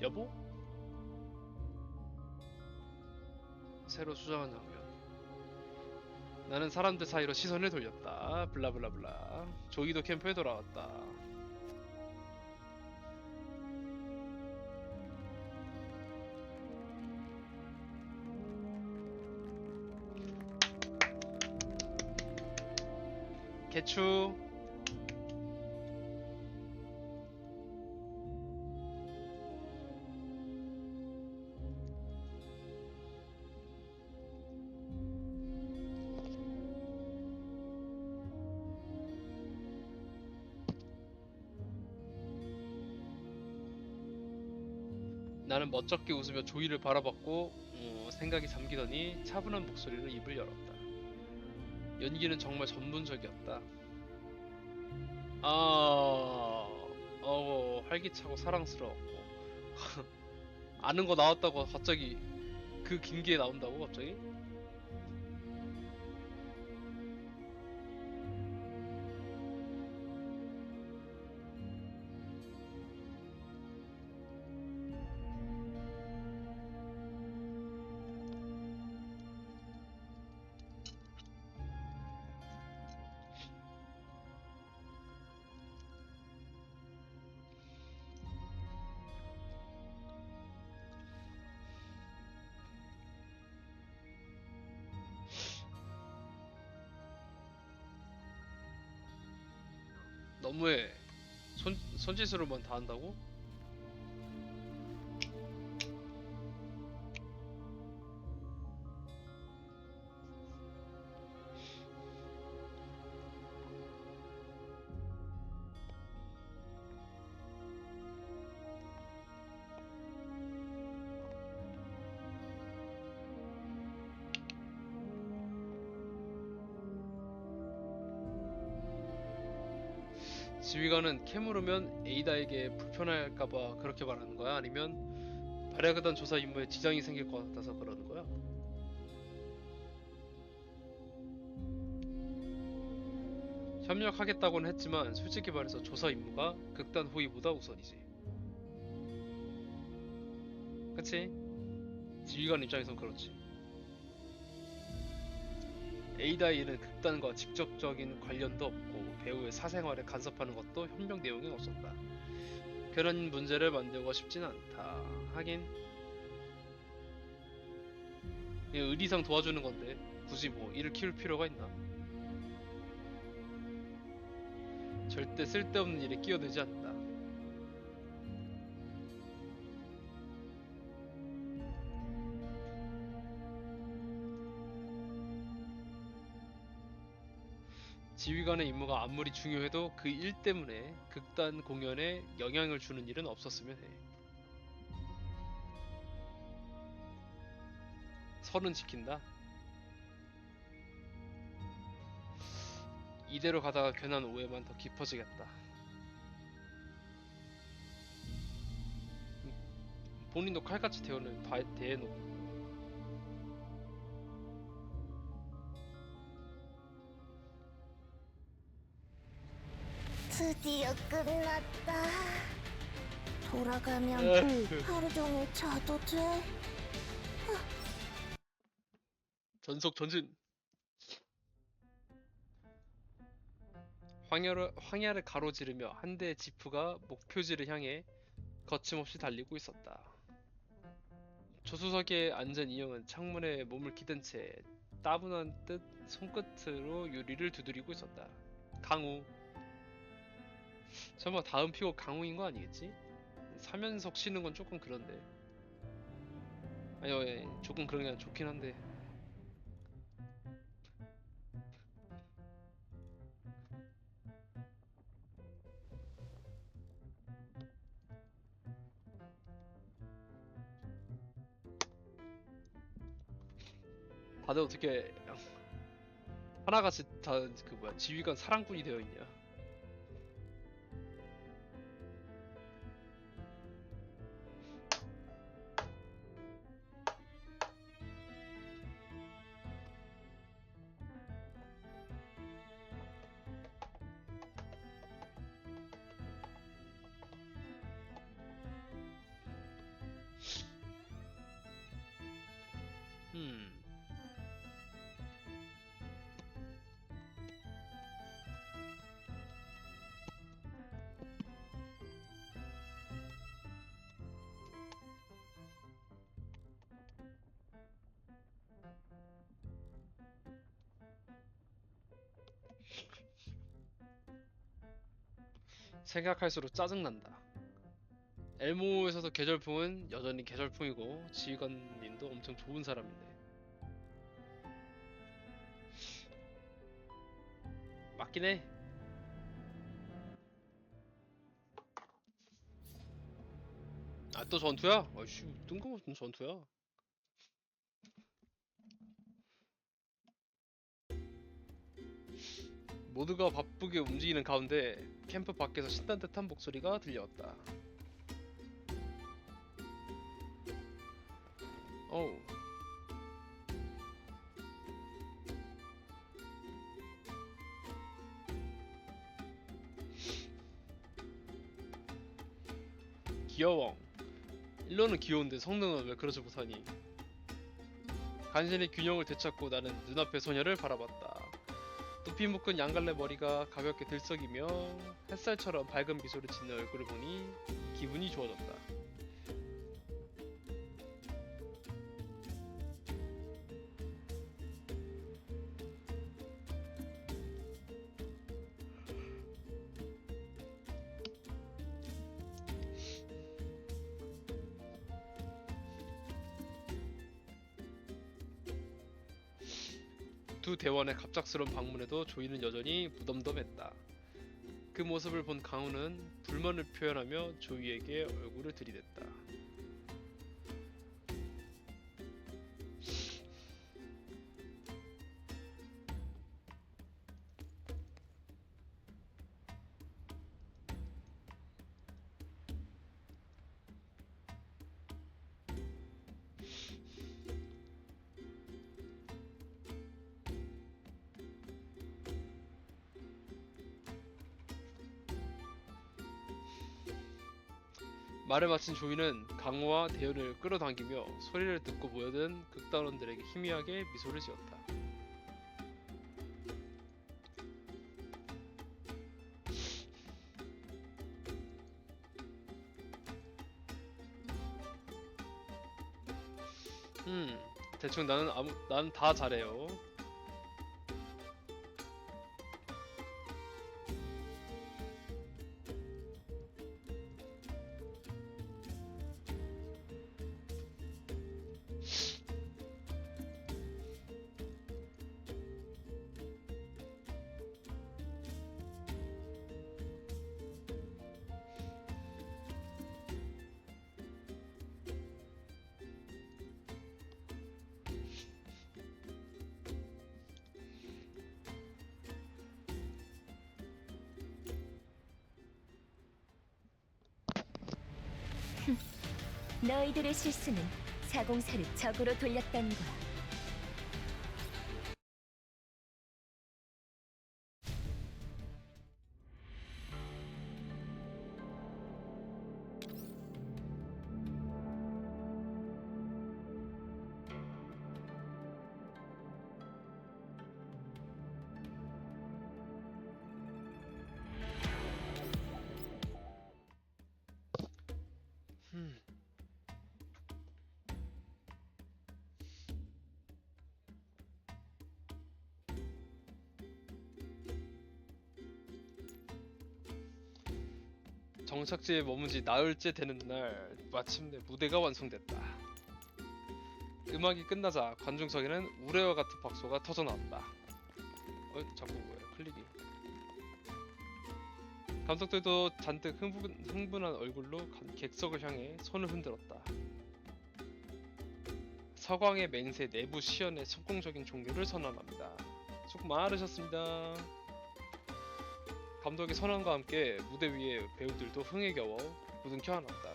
여보? 새로 수정한 장면. 나는 사람들 사이로 시선을 돌렸다. 블라블라블라. 조이도 캠프에 돌아왔다. 개추. 나는 멋쩍게 웃으며 조이를 바라봤고 생각이 잠기더니 차분한 목소리로 입을 열었다. 연기는 정말 전문적이었다. 활기차고 사랑스러웠고 아는 거 나왔다고 갑자기 그 김기에 나온다고 갑자기? 너무해. 손짓으로만 다 한다고? 지휘관은 캐물으면 에이다에게 불편할까봐 그렇게 말하는 거야? 아니면 발야그단 조사 임무에 지장이 생길 것 같아서 그러는 거야? 협력하겠다고는 했지만 솔직히 말해서 조사 임무가 극단 호위보다 우선이지. 그치? 지휘관 입장에선 그렇지. 에이다의 일은 극단과 직접적인 관련도 없고 배우의 사생활에 간섭하는 것도 협력 내용에 없었다. 그런 문제를 만들고 싶진 않다. 하긴 그냥 의리상 도와주는 건데 굳이 뭐 이를 키울 필요가 있나? 절대 쓸데없는 일에 끼어들지 않는다. 지휘관의 임무가 아무리 중요해도 그 일 때문에 극단 공연에 영향을 주는 일은 없었으면 해. 선은 지킨다. 이대로 가다가 괜한 오해만 더 깊어지겠다. 본인도 칼같이 대해놓고 드디어 끝났다. 돌아가면 하루 종일 자도 돼? 전속 전진. 황야를 가로지르며 한 대의 지프가 목표지를 향해 거침없이 달리고 있었다. 조수석에 앉은 이영은 창문에 몸을 기댄 채 따분한 듯 손끝으로 유리를 두드리고 있었다. 강우. 설마 다음 픽업 강우인 거 아니겠지? 3연속 쉬는 건 조금 그런데. 아니요, 예, 조금 그런 게 좋긴 한데. 다들 어떻게 하나같이 다 그 뭐야 지휘관 사랑꾼이 되어 있냐? 음. 생각할수록 짜증난다. 엘모에서도 계절풍은 여전히 계절풍이고 지휘관님도 엄청 좋은 사람인데 맞긴 해. 아 또 전투야? 아이씨 뜬금없는 전투야. 모두가 바쁘게 움직이는 가운데 캠프 밖에서 신난 듯한 목소리가 들려왔다. 어우. 귀여워. 일로는 귀여운데 성능은 왜 그러지 못하니? 간신히 균형을 되찾고 나는 눈앞의 소녀를 바라봤다. 높이 묶은 양갈래 머리가 가볍게 들썩이며 햇살처럼 밝은 미소를 짓는 얼굴을 보니 기분이 좋아졌다. 두 대원의 갑작스러운 방문에도 조이는 여전히 무덤덤했다. 그 모습을 본 강우는 불만을 표현하며 조이에게 얼굴을 들이댔다. 말을 마친 조이는 강우와 대현을 끌어당기며 소리를 듣고 모여든 극단원들에게 희미하게 미소를 지었다. 대충 나는 다 잘해요. 너희들의 실수는 사공사를 적으로 돌렸다는 거야. 정착지에 머무지 나흘째 되는 날 마침내 무대가 완성됐다. 음악이 끝나자 관중석에는 우레와 같은 박수가 터져나왔다. 자꾸 뭐야 클릭이. 감독들도 잔뜩 흥분한 얼굴로 객석을 향해 손을 흔들었다. 서광의 맹세 내부 시연의 성공적인 종료를 선언합니다. 수고 많으셨습니다. 감독의 선언과 함께 무대 위에 배우들도 흥에 겨워 부둥 켜안았다.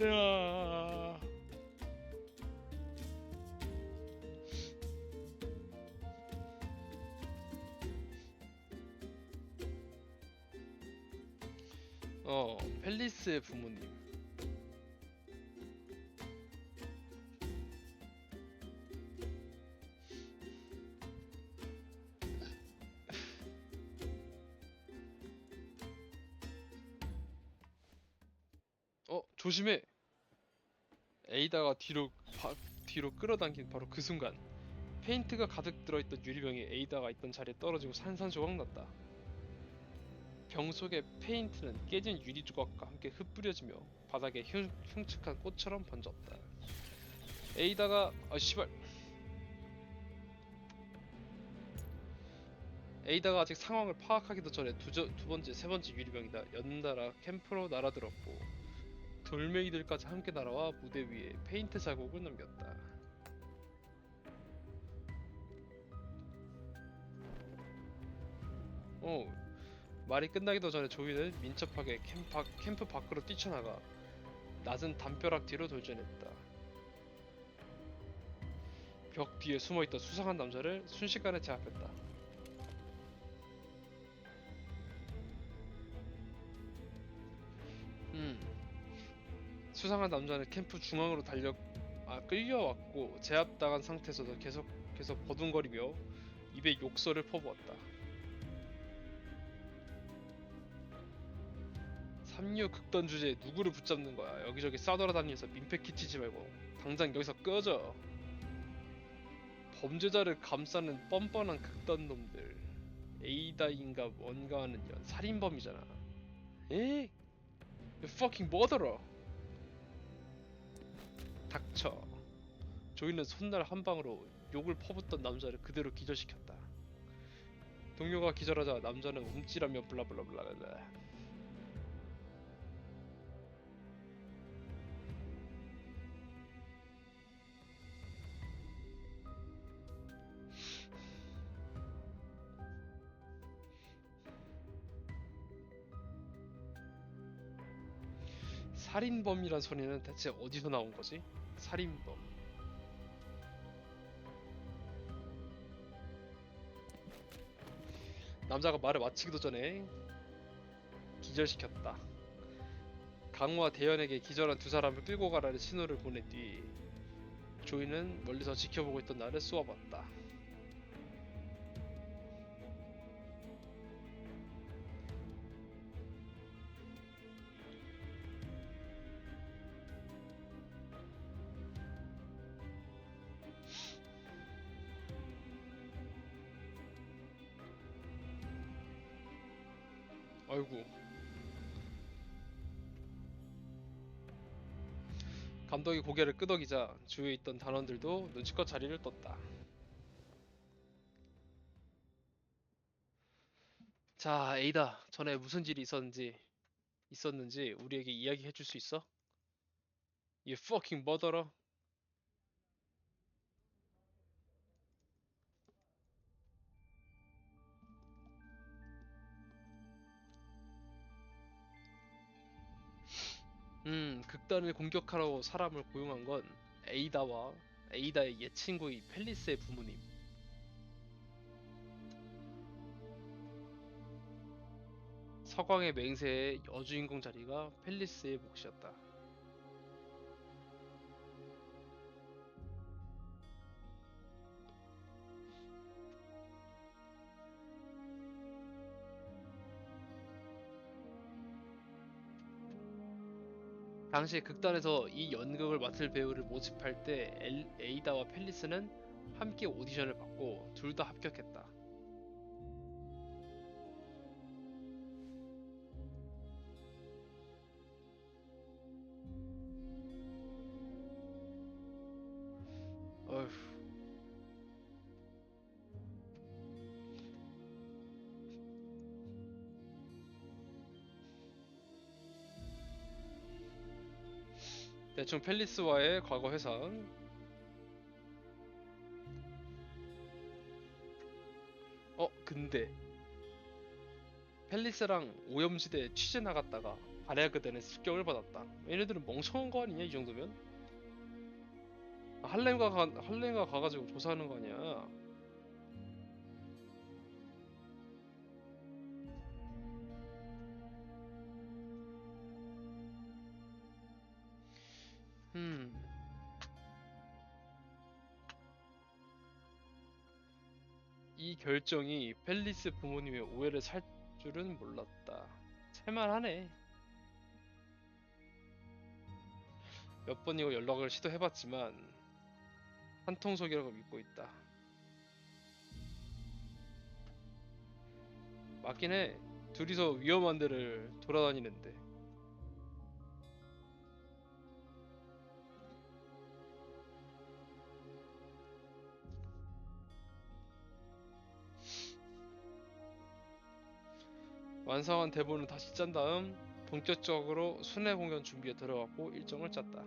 야. 펠리스의 부모님. 조심해. 에이다가 뒤로 끌어당긴 바로 그 순간 페인트가 가득 들어있던 유리병이 에이다가 있던 자리에 떨어지고 산산조각 났다. 병 속의 페인트는 깨진 유리 조각과 함께 흩뿌려지며 바닥에 흉측한 꽃처럼 번졌다. 에이다가 씨발. 에이다가 아직 상황을 파악하기도 전에 두 번째, 세 번째 유리병이 연달아 캠프로 날아들었고 돌멩이들까지 함께 날아와 무대 위에 페인트 자국을 남겼다. 말이 끝나기도 전에 조이는 민첩하게 캠프 밖으로 뛰쳐나가 낮은 담벼락 뒤로 돌진했다. 벽 뒤에 숨어있던 수상한 남자를 순식간에 제압했다. 수상한 남자는 캠프 중앙으로 끌려왔고 제압당한 상태에서도 계속해서 버둥거리며 입에 욕설을 퍼부었다. 삼류 극단 주제에 누구를 붙잡는 거야. 여기저기 싸돌아다니면서 민폐 끼치지 말고 당장 여기서 꺼져. 범죄자를 감싸는 뻔뻔한 극단 놈들. 에이다인가 뭔가 하는 년 살인범이잖아. 에? You fucking murderer. 닥쳐. 조이는 손날 한 방으로 욕을 퍼붓던 남자를 그대로 기절시켰다. 동료가 기절하자 남자는 움찔하며 블라블라블라블라. 살인범이란 소리는 대체 어디서 나온 거지? 살인범. 남자가 말을 마치기도 전에 기절시켰다. 강우와 대현에게 기절한 두 사람을 끌고 가라는 신호를 보낸 뒤 조이는 멀리서 지켜보고 있던 나를 쏘아봤다. 아이고. 감독이 고개를 끄덕이자 주위에 있던 단원들도 눈치껏 자리를 떴다. 자, 에이다, 전에 무슨 일이 있었는지 우리에게 이야기해 줄 수 있어? You fucking murderer. 극단을 공격하러 사람을 고용한 건 에이다의 옛 친구인 펠리스의 부모님. 서광의 맹세의 여주인공 자리가 펠리스의 몫이었다. 당시 극단에서 이 연극을 맡을 배우를 모집할 때 에이다와 펠리스는 함께 오디션을 받고 둘 다 합격했다. 어휴. 대충 펠리스와의 과거 회상. 근데 펠리스랑 오염지대에 취재 나갔다가 바레아그단에 습격을 받았다. 얘네들은 멍청한 거 아니냐 이 정도면? 할렘가 가가지고 조사하는 거 아니야? 음. 이 결정이 펠리스 부모님의 오해를 살 줄은 몰랐다. 살만하네. 몇 번이고 연락을 시도해봤지만 한통속이라고 믿고 있다. 맞긴 해. 둘이서 위험한 데를 돌아다니는데. 완성한 대본을 다시 짠 다음 본격적으로 순회 공연 준비에 들어갔고 일정을 짰다.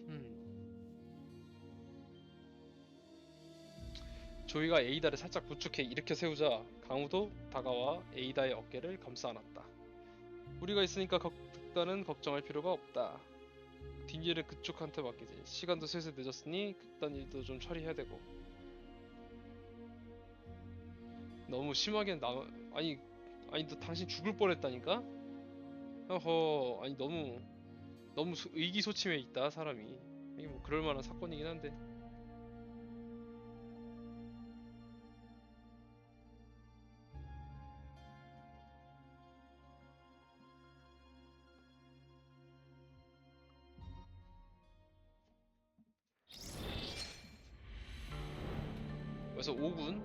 음. 조이가 에이다를 살짝 부축해 일으켜 세우자 강우도 다가와 에이다의 어깨를 감싸 안았다. 우리가 있으니까 극단은 걱정할 필요가 없다. 뒷일은 그쪽한테 맡기지. 시간도 슬슬 늦었으니 극단 일도 좀 처리해야 되고. 너무 심하게 아니 너 당신 죽을 뻔했다니까? 어허 아니 너무 의기소침해 있다 사람이. 이게 뭐 그럴 만한 사건이긴 한데. 그래서 5군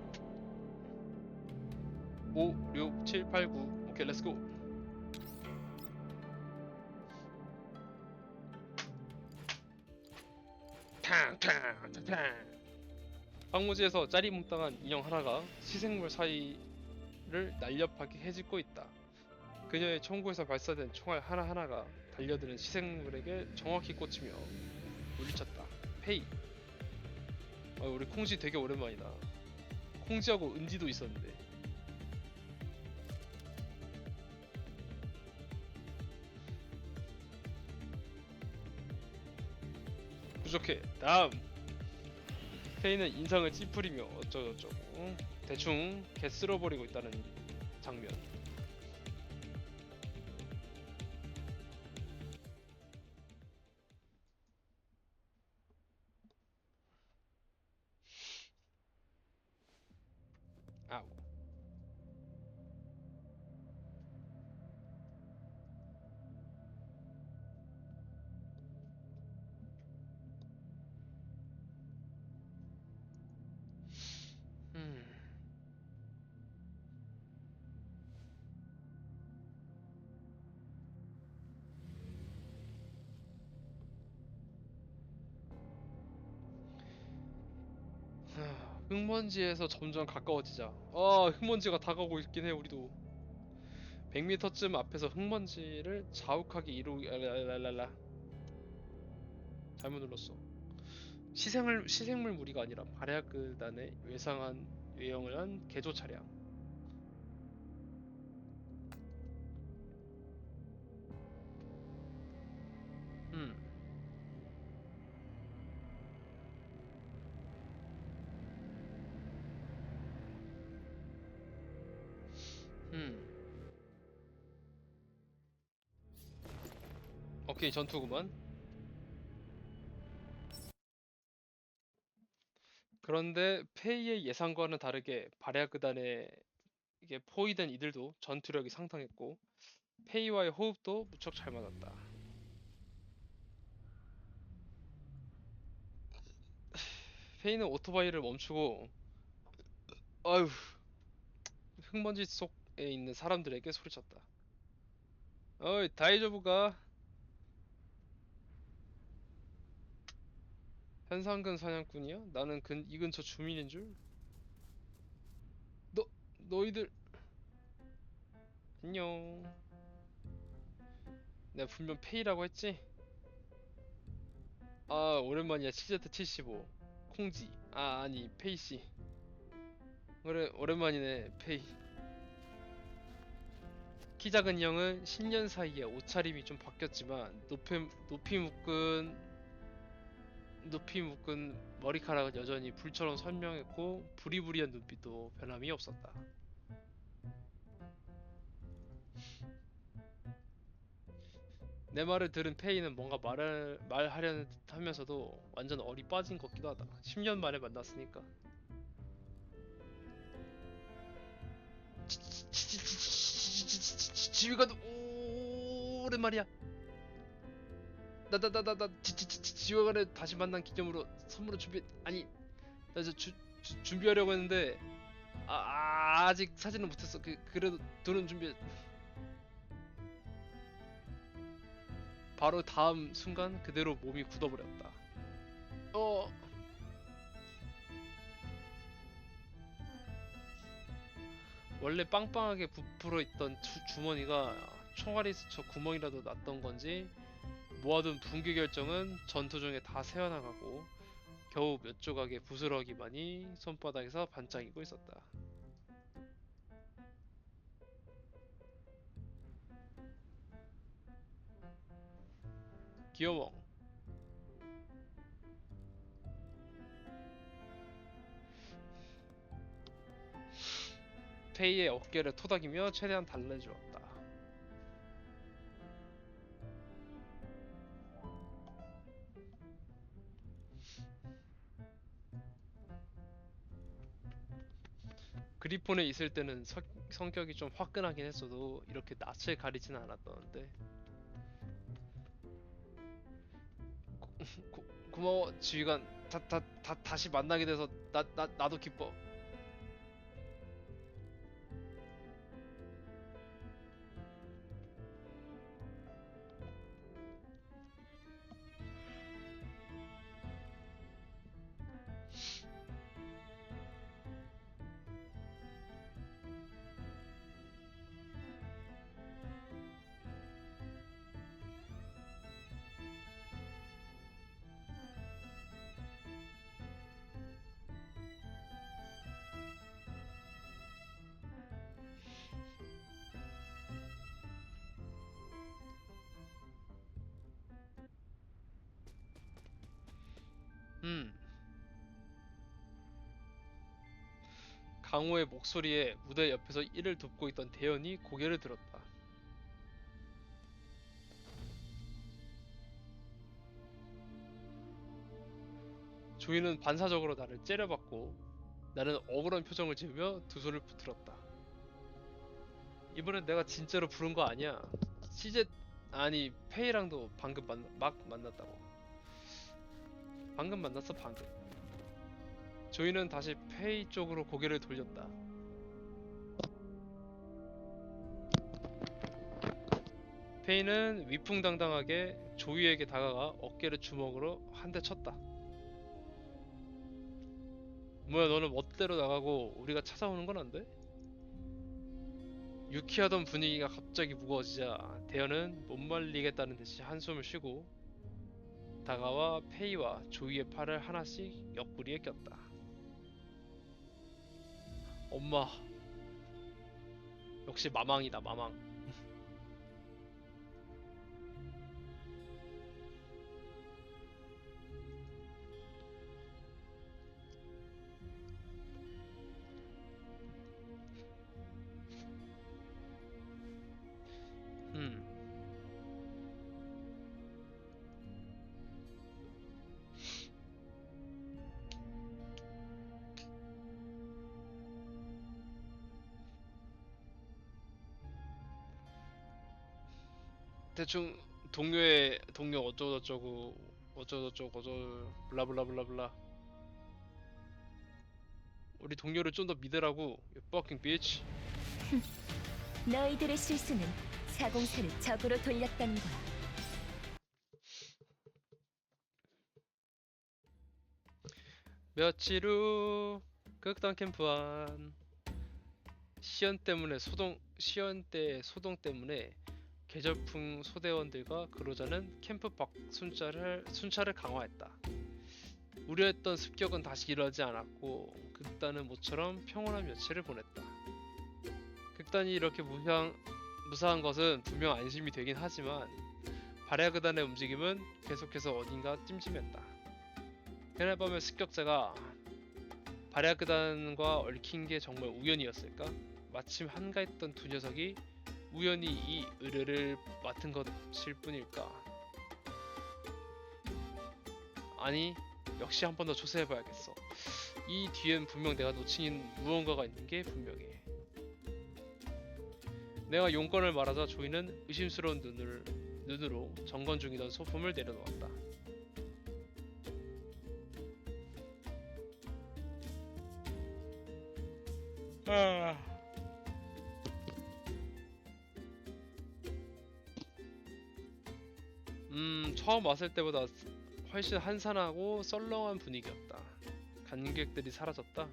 5, 6, 7, 8, 9 오케이 렛츠고. 탕탕탕탕. 황무지에서 짜리뭉땅한 인형 하나가 시생물 사이를 날렵하게 헤집고 있다. 그녀의 총구에서 발사된 총알 하나하나가 달려드는 시생물에게 정확히 꽂히며 물리쳤다. 페이. 우리 콩지 되게 오랜만이다. 콩지하고 은지도 있었는데. 부족해. 다음. 페이는 인상을 찌푸리며 어쩌고저쩌고 대충 개 쓸어버리고 있다는 장면. 아우. 음. 흙먼지에서 점점 가까워지자. 흙먼지가 다가오고 있긴 해 우리도. 100m쯤 앞에서 흙먼지를 자욱하게 랄랄랄라. 잘못 눌렀어. 시생물 무리가 아니라 발야그단의 외형을 한 개조 차량. 음. 음. 오케이 전투구만. 그런데 페이의 예상과는 다르게 발야그단에 이게 포위된 이들도 전투력이 상당했고 페이와의 호흡도 무척 잘 맞았다. 페이는 오토바이를 멈추고 아휴, 흙먼지 속에 있는 사람들에게 소리쳤다. 어이, 다이저부가 현상금 사냥꾼이야? 나는 이 근처 주민인 줄? 너, 너희들, 안녕. 내가 분명 페이라고 했지? 아, 오랜만이야. CZ75. 콩지. 아, 아니, 페이씨. 그래, 오랜만이네, 페이. 키 작은 형은 10년 사이에 옷차림이 좀 바뀌었지만, 높이 묶은 머리카락은 여전히 불처럼 선명했고, 부리부리한 눈빛도 변함이 없었다. 내 말을 들은 페이는 뭔가 말하려는 듯 하면서도 완전 어리 빠진 것 같기도 하다. 10년 만에 만났으니까. 지휘관 오랜만이야. 지휘관을 다시 만난 기념으로 선물을 나 준비하려고 했는데 아직 사진은 못했어. 그래도 돈은 준비. 바로 다음 순간 그대로 몸이 굳어버렸다. 어 원래 빵빵하게 부풀어 있던 주머니가 총알이 스쳐 구멍이라도 났던 건지 모아둔 붕괴 결정은 전투 중에 다 새어나가고 겨우 몇 조각의 부스러기만이 손바닥에서 반짝이고 있었다. 귀여워. 페이의 어깨를 토닥이며 최대한 달래주었다. 그리폰에 있을 때는 성격이 좀 화끈하긴 했어도 이렇게 낯을 가리진 않았던데. 고마워 지휘관. 다시 만나게 돼서 나도 기뻐. 음. 강호의 목소리에 무대 옆에서 이를 돕고 있던 대현이 고개를 들었다. 조이는 반사적으로 나를 째려봤고 나는 억울한 표정을 지으며 두 손을 붙들었다. 이번엔 내가 진짜로 부른 거 아니야. 시제 아니 페이랑도 방금 막 만났다고. 방금 만났어 방금. 조이는 다시 페이 쪽으로 고개를 돌렸다. 페이는 위풍당당하게 조이에게 다가가 어깨를 주먹으로 한 대 쳤다. 뭐야 너는 멋대로 나가고 우리가 찾아오는 건 안 돼? 유쾌하던 분위기가 갑자기 무거워지자 대현은 못 말리겠다는 듯이 한숨을 쉬고 다가와 페이와 조이의 팔을 하나씩 옆구리에 꼈다. 엄마 역시 마망이다 마망. 음. 대충 동료 어쩌고저쩌고 블라블라블라블라 우리 동료를 좀 더 믿으라고. You fucking bitch. 너희들의 실수는 사공사를 적으로 돌렸다는 거야. 며칠 후 극단 캠프 안. 시연 때 소동 때문에 계절풍 소대원들과 근로자는 캠프 밖 순찰을 강화했다. 우려했던 습격은 다시 일어나지 않았고 극단은 모처럼 평온한 며칠을 보냈다. 극단이 이렇게 무사한 것은 분명 안심이 되긴 하지만 발야그단의 움직임은 계속해서 어딘가 찜찜했다. 그날 밤에 습격자가 발야그단과 얽힌 게 정말 우연이었을까? 마침 한가했던 두 녀석이 우연히 이 의뢰를 맡은 것일 뿐일까? 아니, 역시 한 번 더 조사해봐야겠어. 이 뒤엔 분명 내가 놓친 무언가가 있는 게 분명해. 내가 용건을 말하자 조이는 의심스러운 눈으로 점검 중이던 소품을 내려놓았다. 처음 왔을 때보다 훨씬 한산하고 썰렁한 분위기였다. 관객들이 사라졌다.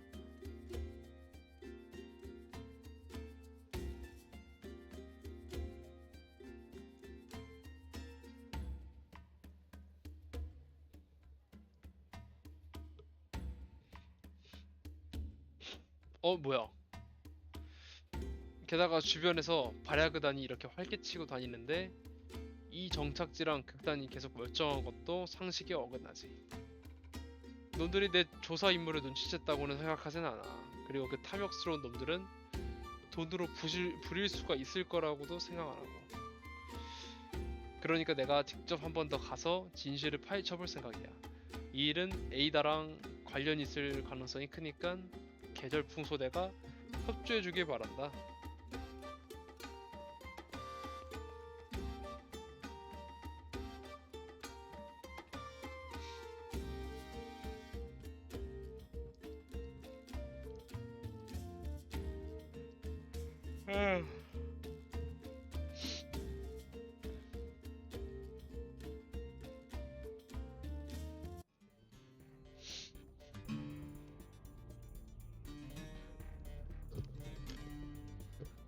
뭐야. 게다가 주변에서 발야그단이 이렇게 활개치고 다니는데 이 정착지랑 극단이 계속 멀쩡한 것도 상식에 어긋나지. 놈들이 내 조사 임무를 눈치챘다고는 생각하진 않아. 그리고 그 탐욕스러운 놈들은 돈으로 부릴 수가 있을 거라고도 생각 안 하고. 그러니까 내가 직접 한 번 더 가서 진실을 파헤쳐볼 생각이야. 이 일은 에이다랑 관련 있을 가능성이 크니까 계절풍 소대가 협조해주길 바란다.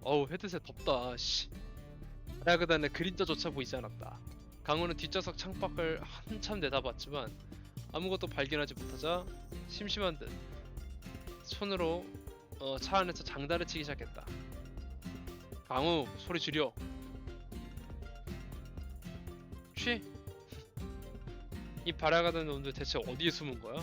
어우, 헤드셋 덥다. 씨. 발야그단의 그림자조차 보이지 않았다. 강호는 뒷좌석 창밖을 한참 내다봤지만 아무것도 발견하지 못하자 심심한 듯 손으로 차 안에서 장단을 치기 시작했다. 강우, 소리 줄여. 취? 이 발야그단 놈들 대체 어디에 숨은 거야?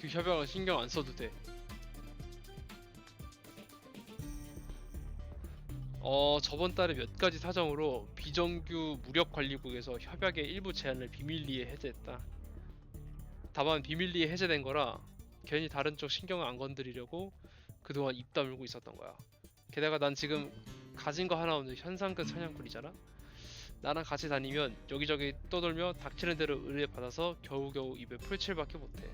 그 협약은 신경 안 써도 돼. 저번 달에 몇 가지 사정으로 비정규 무력관리국에서 협약의 일부 제한을 비밀리에 해제했다. 다만 비밀리에 해제된 거라 괜히 다른 쪽 신경을 안 건드리려고 그동안 입 다물고 있었던 거야. 게다가 난 지금 가진 거 하나 없는 현상금 사냥꾼이잖아? 나랑 같이 다니면 여기저기 떠돌며 닥치는 대로 의뢰받아서 겨우겨우 입에 풀칠밖에 못해.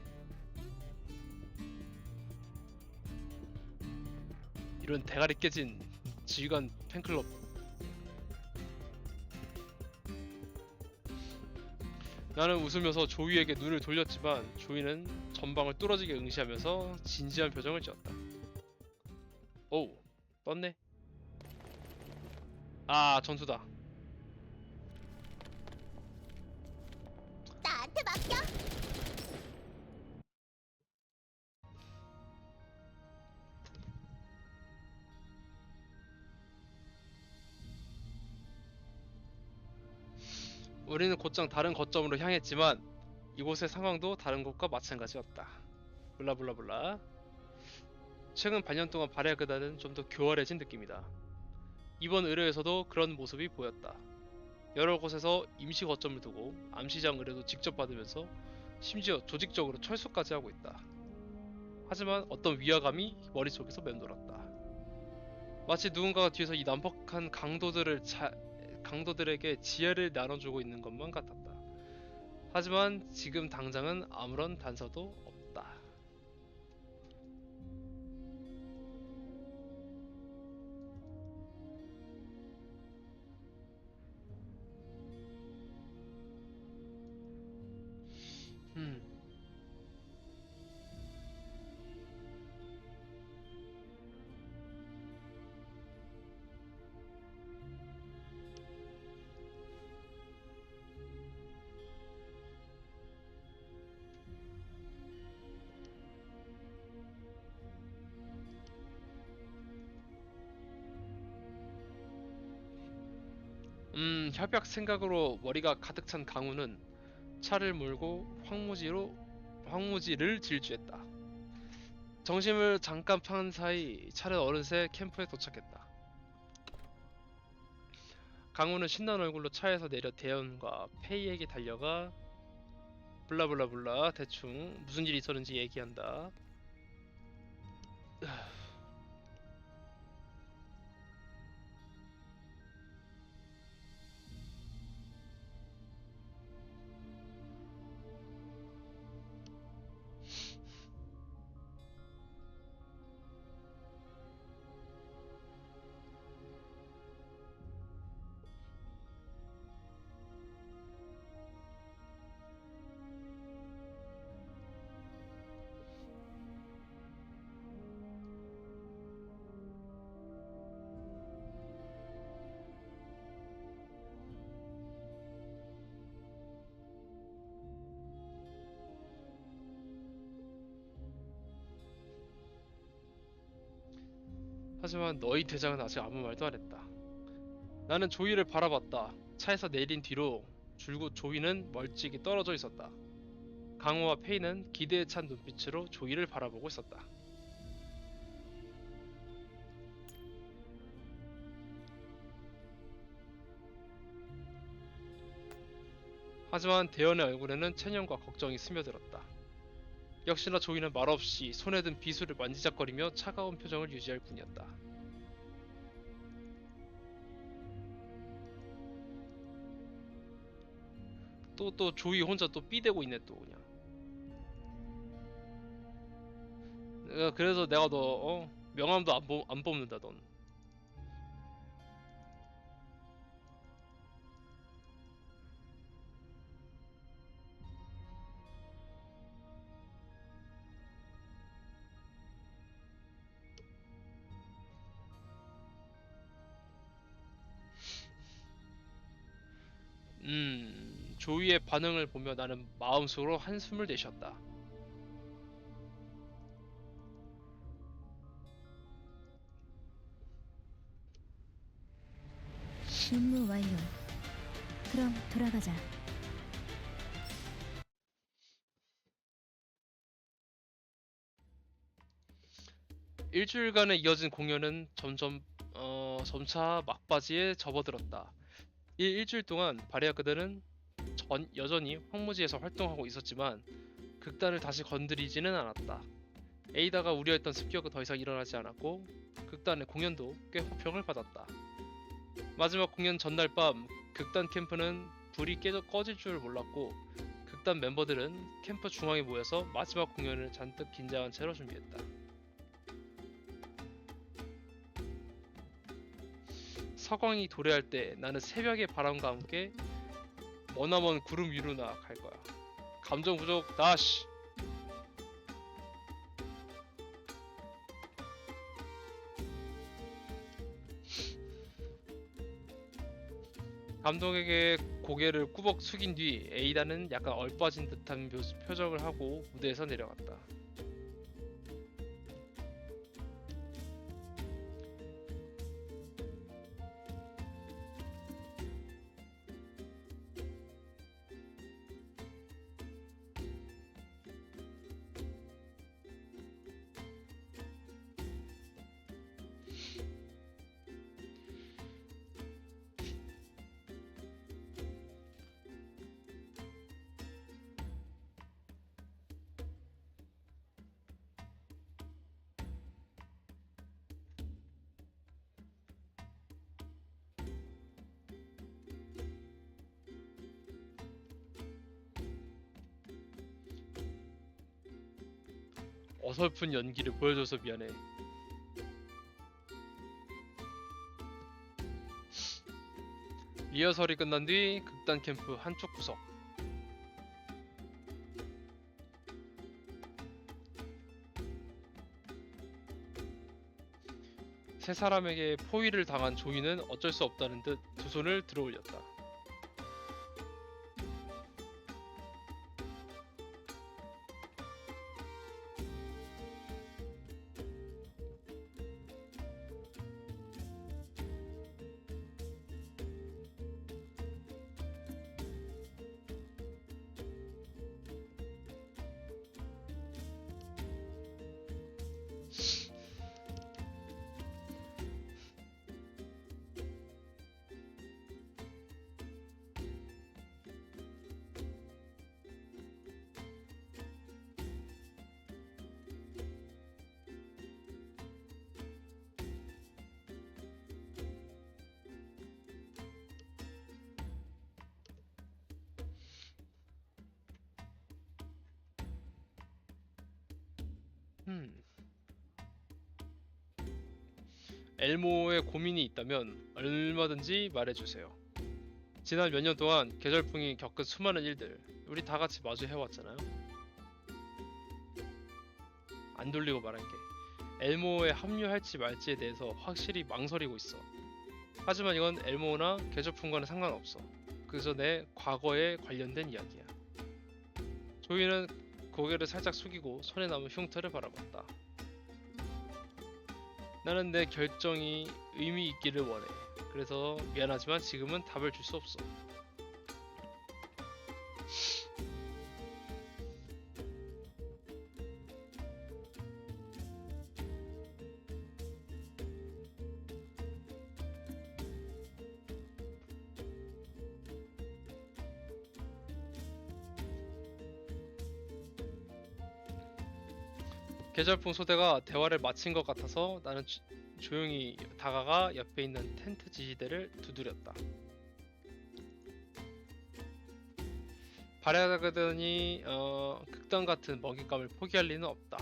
이런 대가리 깨진 지휘관 팬클럽. 나는 웃으면서 조이에게 눈을 돌렸지만 조이는 전방을 뚫어지게 응시하면서 진지한 표정을 지었다. 오우, 떴네. 아, 전투다. 나한테 맡겨. 우리는 곧장 다른 거점으로 향했지만 이곳의 상황도 다른 곳과 마찬가지였다. 블라블라블라. 최근 반년 동안 발해야 그다는 좀 더 교활해진 느낌이다. 이번 의뢰에서도 그런 모습이 보였다. 여러 곳에서 임시 거점을 두고 암시장 의뢰도 직접 받으면서 심지어 조직적으로 철수까지 하고 있다. 하지만 어떤 위화감이 머릿속에서 맴돌았다. 마치 누군가가 뒤에서 이 난폭한 강도들에게 지혜를 나눠주고 있는 것만 같았다. 하지만 지금 당장은 아무런 단서도 없다. 음. 협약 생각으로 머리가 가득 찬 강우는 차를 몰고 황무지를 질주했다. 정심을 잠깐 판 사이 차는 어느새 캠프에 도착했다. 강우는 신난 얼굴로 차에서 내려 대현과 페이에게 달려가 블라블라블라 대충 무슨 일이 있었는지 얘기한다. 하지만 너희 대장은 아직 아무 말도 안 했다. 나는 조이를 바라봤다. 차에서 내린 뒤로 줄곧 조이는 멀찍이 떨어져 있었다. 강호와 페이는 기대에 찬 눈빛으로 조이를 바라보고 있었다. 하지만 대현의 얼굴에는 체념과 걱정이 스며들었다. 역시나 조이는 말없이 손에 든 비수를 만지작거리며 차가운 표정을 유지할 뿐이었다. 또 조이 혼자 또 삐대고 있네 또 그냥. 그래서 내가 너 명함도 안 뽑는다 넌. 조이의 반응을 보며 나는 마음속으로 한숨을 내쉬었다. 임무 완료. 그럼 돌아가자. 일주일간에 이어진 공연은 점차 막바지에 접어들었다. 이 일주일 동안 바리아 그들은 여전히 황무지에서 활동하고 있었지만 극단을 다시 건드리지는 않았다. 에이다가 우려했던 습격은 더 이상 일어나지 않았고 극단의 공연도 꽤 호평을 받았다. 마지막 공연 전날 밤 극단 캠프는 불이 꺼질 줄 몰랐고 극단 멤버들은 캠프 중앙에 모여서 마지막 공연을 잔뜩 긴장한 채로 준비했다. 서광이 도래할 때 나는 새벽의 바람과 함께 머나먼 구름 위로 나아갈 거야. 감정 부족 다시. 감독에게 고개를 꾸벅 숙인 뒤 에이다는 약간 얼빠진 듯한 표정을 하고 무대에서 내려갔다. 어설픈 연기를 보여줘서 미안해. 리허설이 끝난 뒤 극단 캠프 한쪽 구석. 세 사람에게 포위를 당한 조이는 어쩔 수 없다는 듯 두 손을 들어 올렸다. 엘모에 고민이 있다면 얼마든지 말해주세요. 지난 몇 년 동안 계절풍이 겪은 수많은 일들 우리 다 같이 마주 해왔잖아요. 안 돌리고 말할게. 엘모에 합류할지 말지에 대해서 확실히 망설이고 있어. 하지만 이건 엘모나 계절풍과는 상관없어. 그저 내 과거에 관련된 이야기야. 조이는 고개를 살짝 숙이고 손에 남은 흉터를 바라봤다. 나는 내 결정이 의미 있기를 원해. 그래서 미안하지만 지금은 답을 줄 수 없어. 계절풍 소대가 대화를 마친 것 같아서 나는 조용히 다가가 옆에 있는 텐트 지지대를 두드렸다. 바라그더니 극단 같은 먹잇감을 포기할 리는 없다.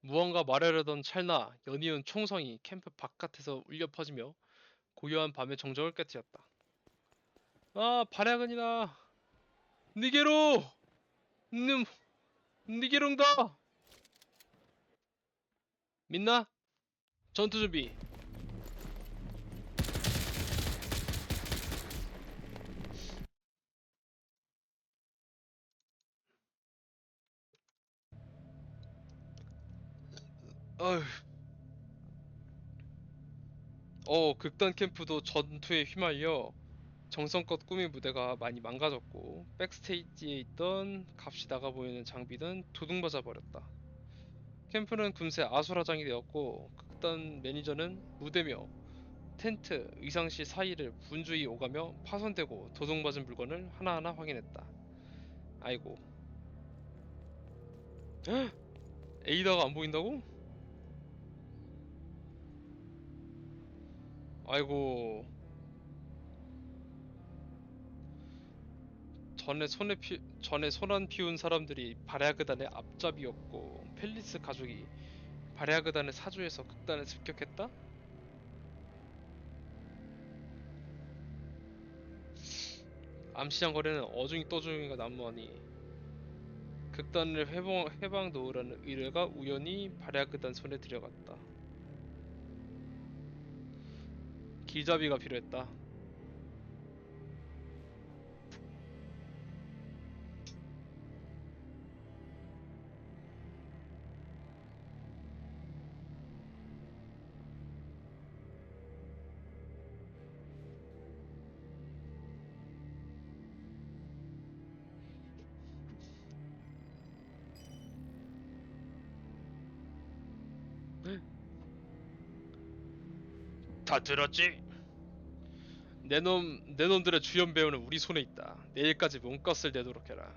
무언가 말하려던 찰나 연이은 총성이 캠프 바깥에서 울려 퍼지며 고요한 밤의 정적을 깨뜨렸다. 아, 발야근이다. 니게로! 님, 니게롱다! 민나? 전투 준비. 어휴. 극단 캠프도 전투에 휘말려 정성껏 꾸민 무대가 많이 망가졌고 백스테이지에 있던 값이 나가 보이는 장비는 도둑맞아 버렸다. 캠프는 금세 아수라장이 되었고 극단 매니저는 무대며 텐트, 의상실 사이를 분주히 오가며 파손되고 도둑맞은 물건을 하나하나 확인했다. 아이고. 헉! 에이다가 안 보인다고? 아이고. 전에 소란 피운 사람들이 바랴그단의 앞잡이였고 펠리스 가족이 바랴그단의 사주에서 극단에 습격했다? 암시장거리는 어중이 떠중이가 난무하니 극단을 해방 놓으라는 의뢰가 우연히 바랴그단 손에 들어갔다. 길잡이가 필요했다. 다 들었지? 내 놈들의 주연 배우는 우리 손에 있다. 내일까지 몸값을 내도록 해라.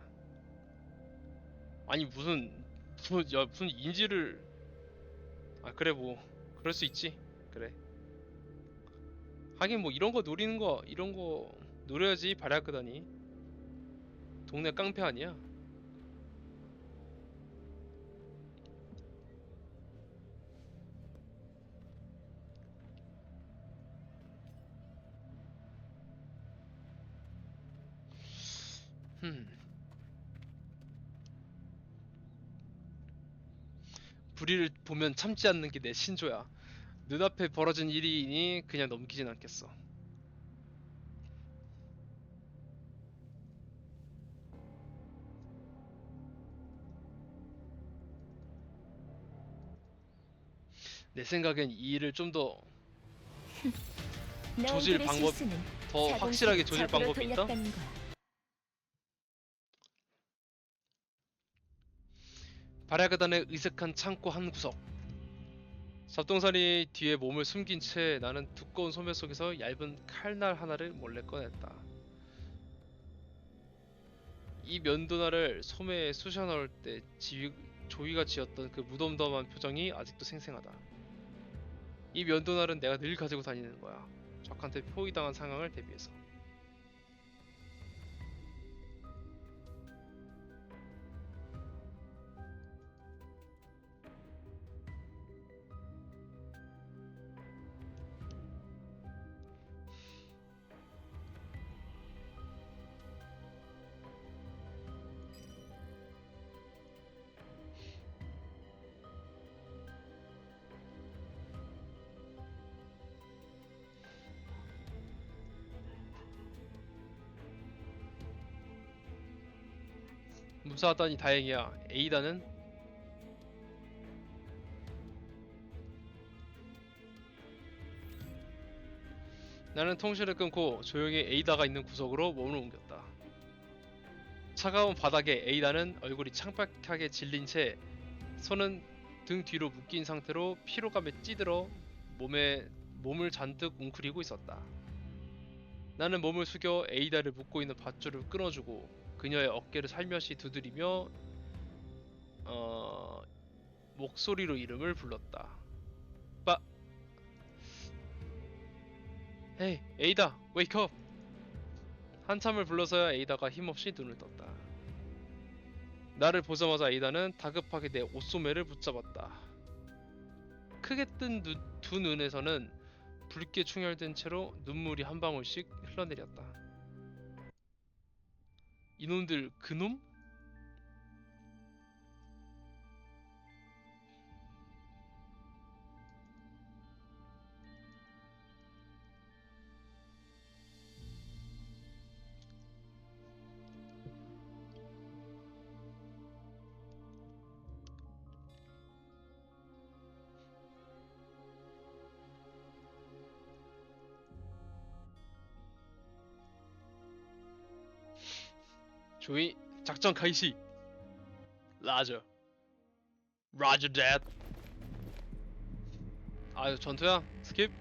아니 무슨 인지를 아 그래 뭐 그럴 수 있지. 그래. 하긴 뭐 이런 거 노려야지 발야크다니. 동네 깡패 아니야? 흠. 불의를 보면 참지 않는 게 내 신조야. 눈앞에 벌어진 일이니 그냥 넘기진 않겠어. 내 생각엔 이 일을 좀 더 조질 너희들의 방법- 실수는 더 자궁 확실하게 세를 조질 적으로 방법이 있다? 돌렸다는 거야. 발야그단의 으슥한 창고 한 구석. 잡동사니 뒤에 몸을 숨긴 채 나는 두꺼운 소매 속에서 얇은 칼날 하나를 몰래 꺼냈다. 이 면도날을 소매에 쑤셔 넣을 때 조이가 지었던 그 무덤덤한 표정이 아직도 생생하다. 이 면도날은 내가 늘 가지고 다니는 거야. 적한테 포위당한 상황을 대비해서. 무사하다니 다행이야. 에이다는 나는 통신을 끊고 조용히 에이다가 있는 구석으로 몸을 옮겼다. 차가운 바닥에 에이다는 얼굴이 창백하게 질린 채 손은 등 뒤로 묶인 상태로 피로감에 찌들어 몸을 잔뜩 웅크리고 있었다. 나는 몸을 숙여 에이다를 묶고 있는 밧줄을 끊어주고 그녀의 어깨를 살며시 두드리며 목소리로 이름을 불렀다. 빠 헤이 에이다 웨이크업. 한참을 불러서야 에이다가 힘없이 눈을 떴다. 나를 보자마자 에이다는 다급하게 내 옷소매를 붙잡았다. 크게 뜬 두 눈에서는 붉게 충혈된 채로 눈물이 한 방울씩 흘러내렸다. 이놈들 그놈? 조이 작전開始. 라저 라저 닷. 아유 전투야 스킵.